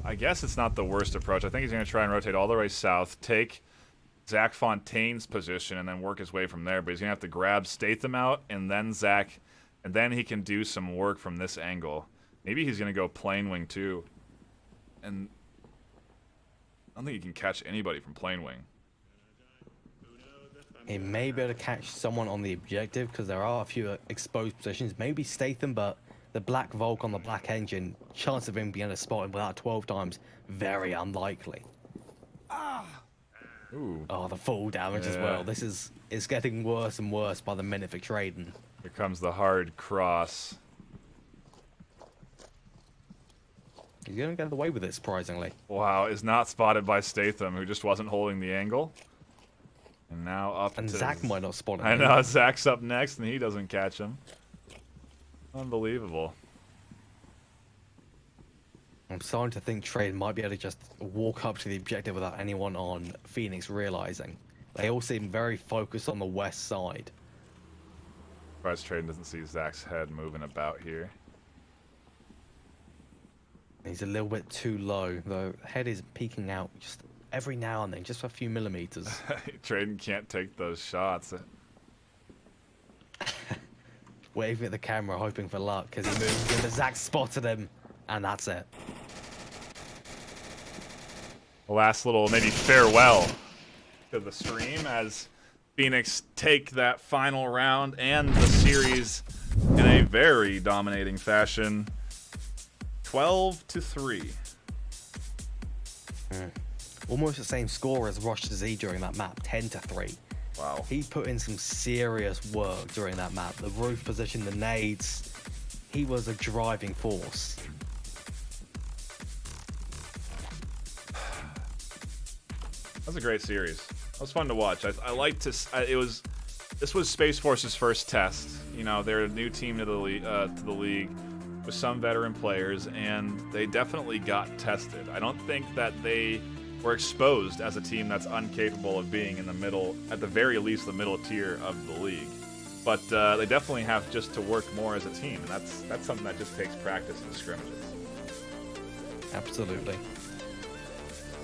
I guess it's not the worst approach. I think he's going to try and rotate all the way south, take Zach Fontaine's position, and then work his way from there. But he's going to have to grab Statham out, and then Zach, and then he can do some work from this angle. Maybe he's going to go plane wing too. And I don't think he can catch anybody from plane wing. He may be able to catch someone on the objective because there are a few exposed positions. Maybe Statham, but the black Volk on the black engine, chance of him being able to spot him without 12 times, very unlikely. Ooh. Oh, the full damage as well. This is, it's getting worse and worse by the minute for Traden. Here comes the hard cross. He's going to get away with it, surprisingly. Wow, is not spotted by Statham, who just wasn't holding the angle. And now up And to... Zach might not spot him. I know, Zach's up next, and he doesn't catch him. Unbelievable. I'm starting to think Traden might be able to just walk up to the objective without anyone on Phoenix realizing. They all seem very focused on the west side. Surprised Traden doesn't see Zach's head moving about here. He's a little bit too low, though. Head is peeking out just every now and then, just a few millimeters. Traden can't take those shots. Waving at the camera, hoping for luck, because he moves and Zach spotted him, and that's it. Last little maybe farewell to the stream as Phoenix take that final round and the series in a very dominating fashion. 12-3. Almost the same score as Rush to Z during that map, 10-3. Wow. He put in some serious work during that map. The roof position, the nades. He was a driving force. That was a great series. It was fun to watch. I liked to. This was SpaceForce's first test. You know, they're a new team to the league with some veteran players, and they definitely got tested. I don't think that they were exposed as a team that's incapable of being in the middle, at the very least, the middle tier of the league. But they definitely have just to work more as a team, and that's something that just takes practice in the scrimmages. Absolutely.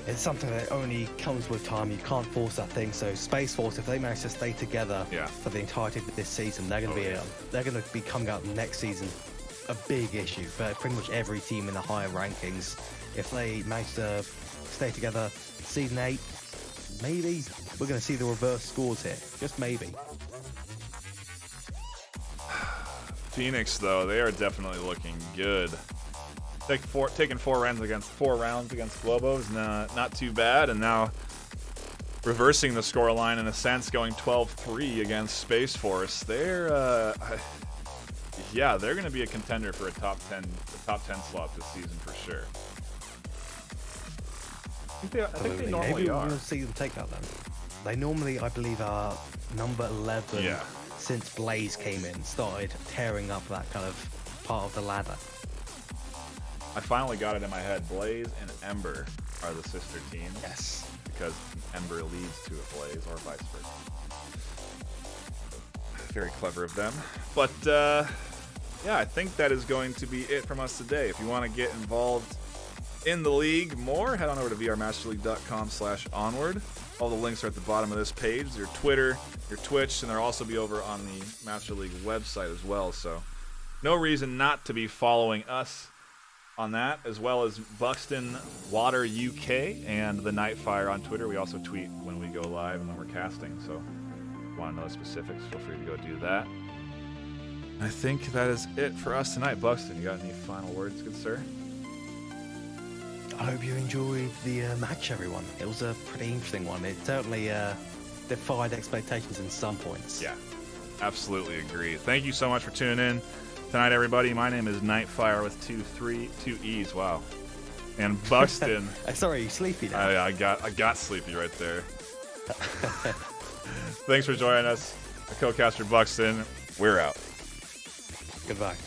It's something that only comes with time. You can't force that thing. So SpaceForce, if they manage to stay together for the entirety of this season, they're going to be coming out next season a big issue for pretty much every team in the higher rankings. If they manage to stay together, season 8, maybe we're going to see the reverse scores here. Just maybe. Phoenix, though, they are definitely looking good. Taking 4 rounds against Globo is not too bad, and now reversing the scoreline in a sense, going 12-3 against SpaceForce. They're going to be a contender for a top 10 slot this season for sure. I think they normally maybe are. we'll see them take that then. They normally, I believe, are number 11 since Blaze came in, started tearing up that kind of part of the ladder. I finally got it in my head. Blaze and Ember are the sister teams. Yes. Because Ember leads to a Blaze, or vice versa. Very clever of them. But, I think that is going to be it from us today. If you want to get involved in the league more, head on over to vrmasterleague.com/onward. All the links are at the bottom of this page. Your Twitter, your Twitch, and they'll also be over on the Master League website as well. So no reason not to be following us on that, as well as BuxtonWater UK and the NightFiree on Twitter. We also tweet when we go live and when we're casting, so if you want to know specifics, feel free to go do that. I think that is it for us tonight. Buxton, you got any final words, good sir? I hope you enjoyed the match, everyone. It was a pretty interesting one. It certainly defied expectations in some points. Yeah, absolutely agree. Thank you so much for tuning in tonight, everybody. My name is NightFiree with two E's. Wow. And Buxton. Sorry, you sleepy now? I got sleepy right there. Thanks for joining us. The co-caster Buxton. We're out. Goodbye.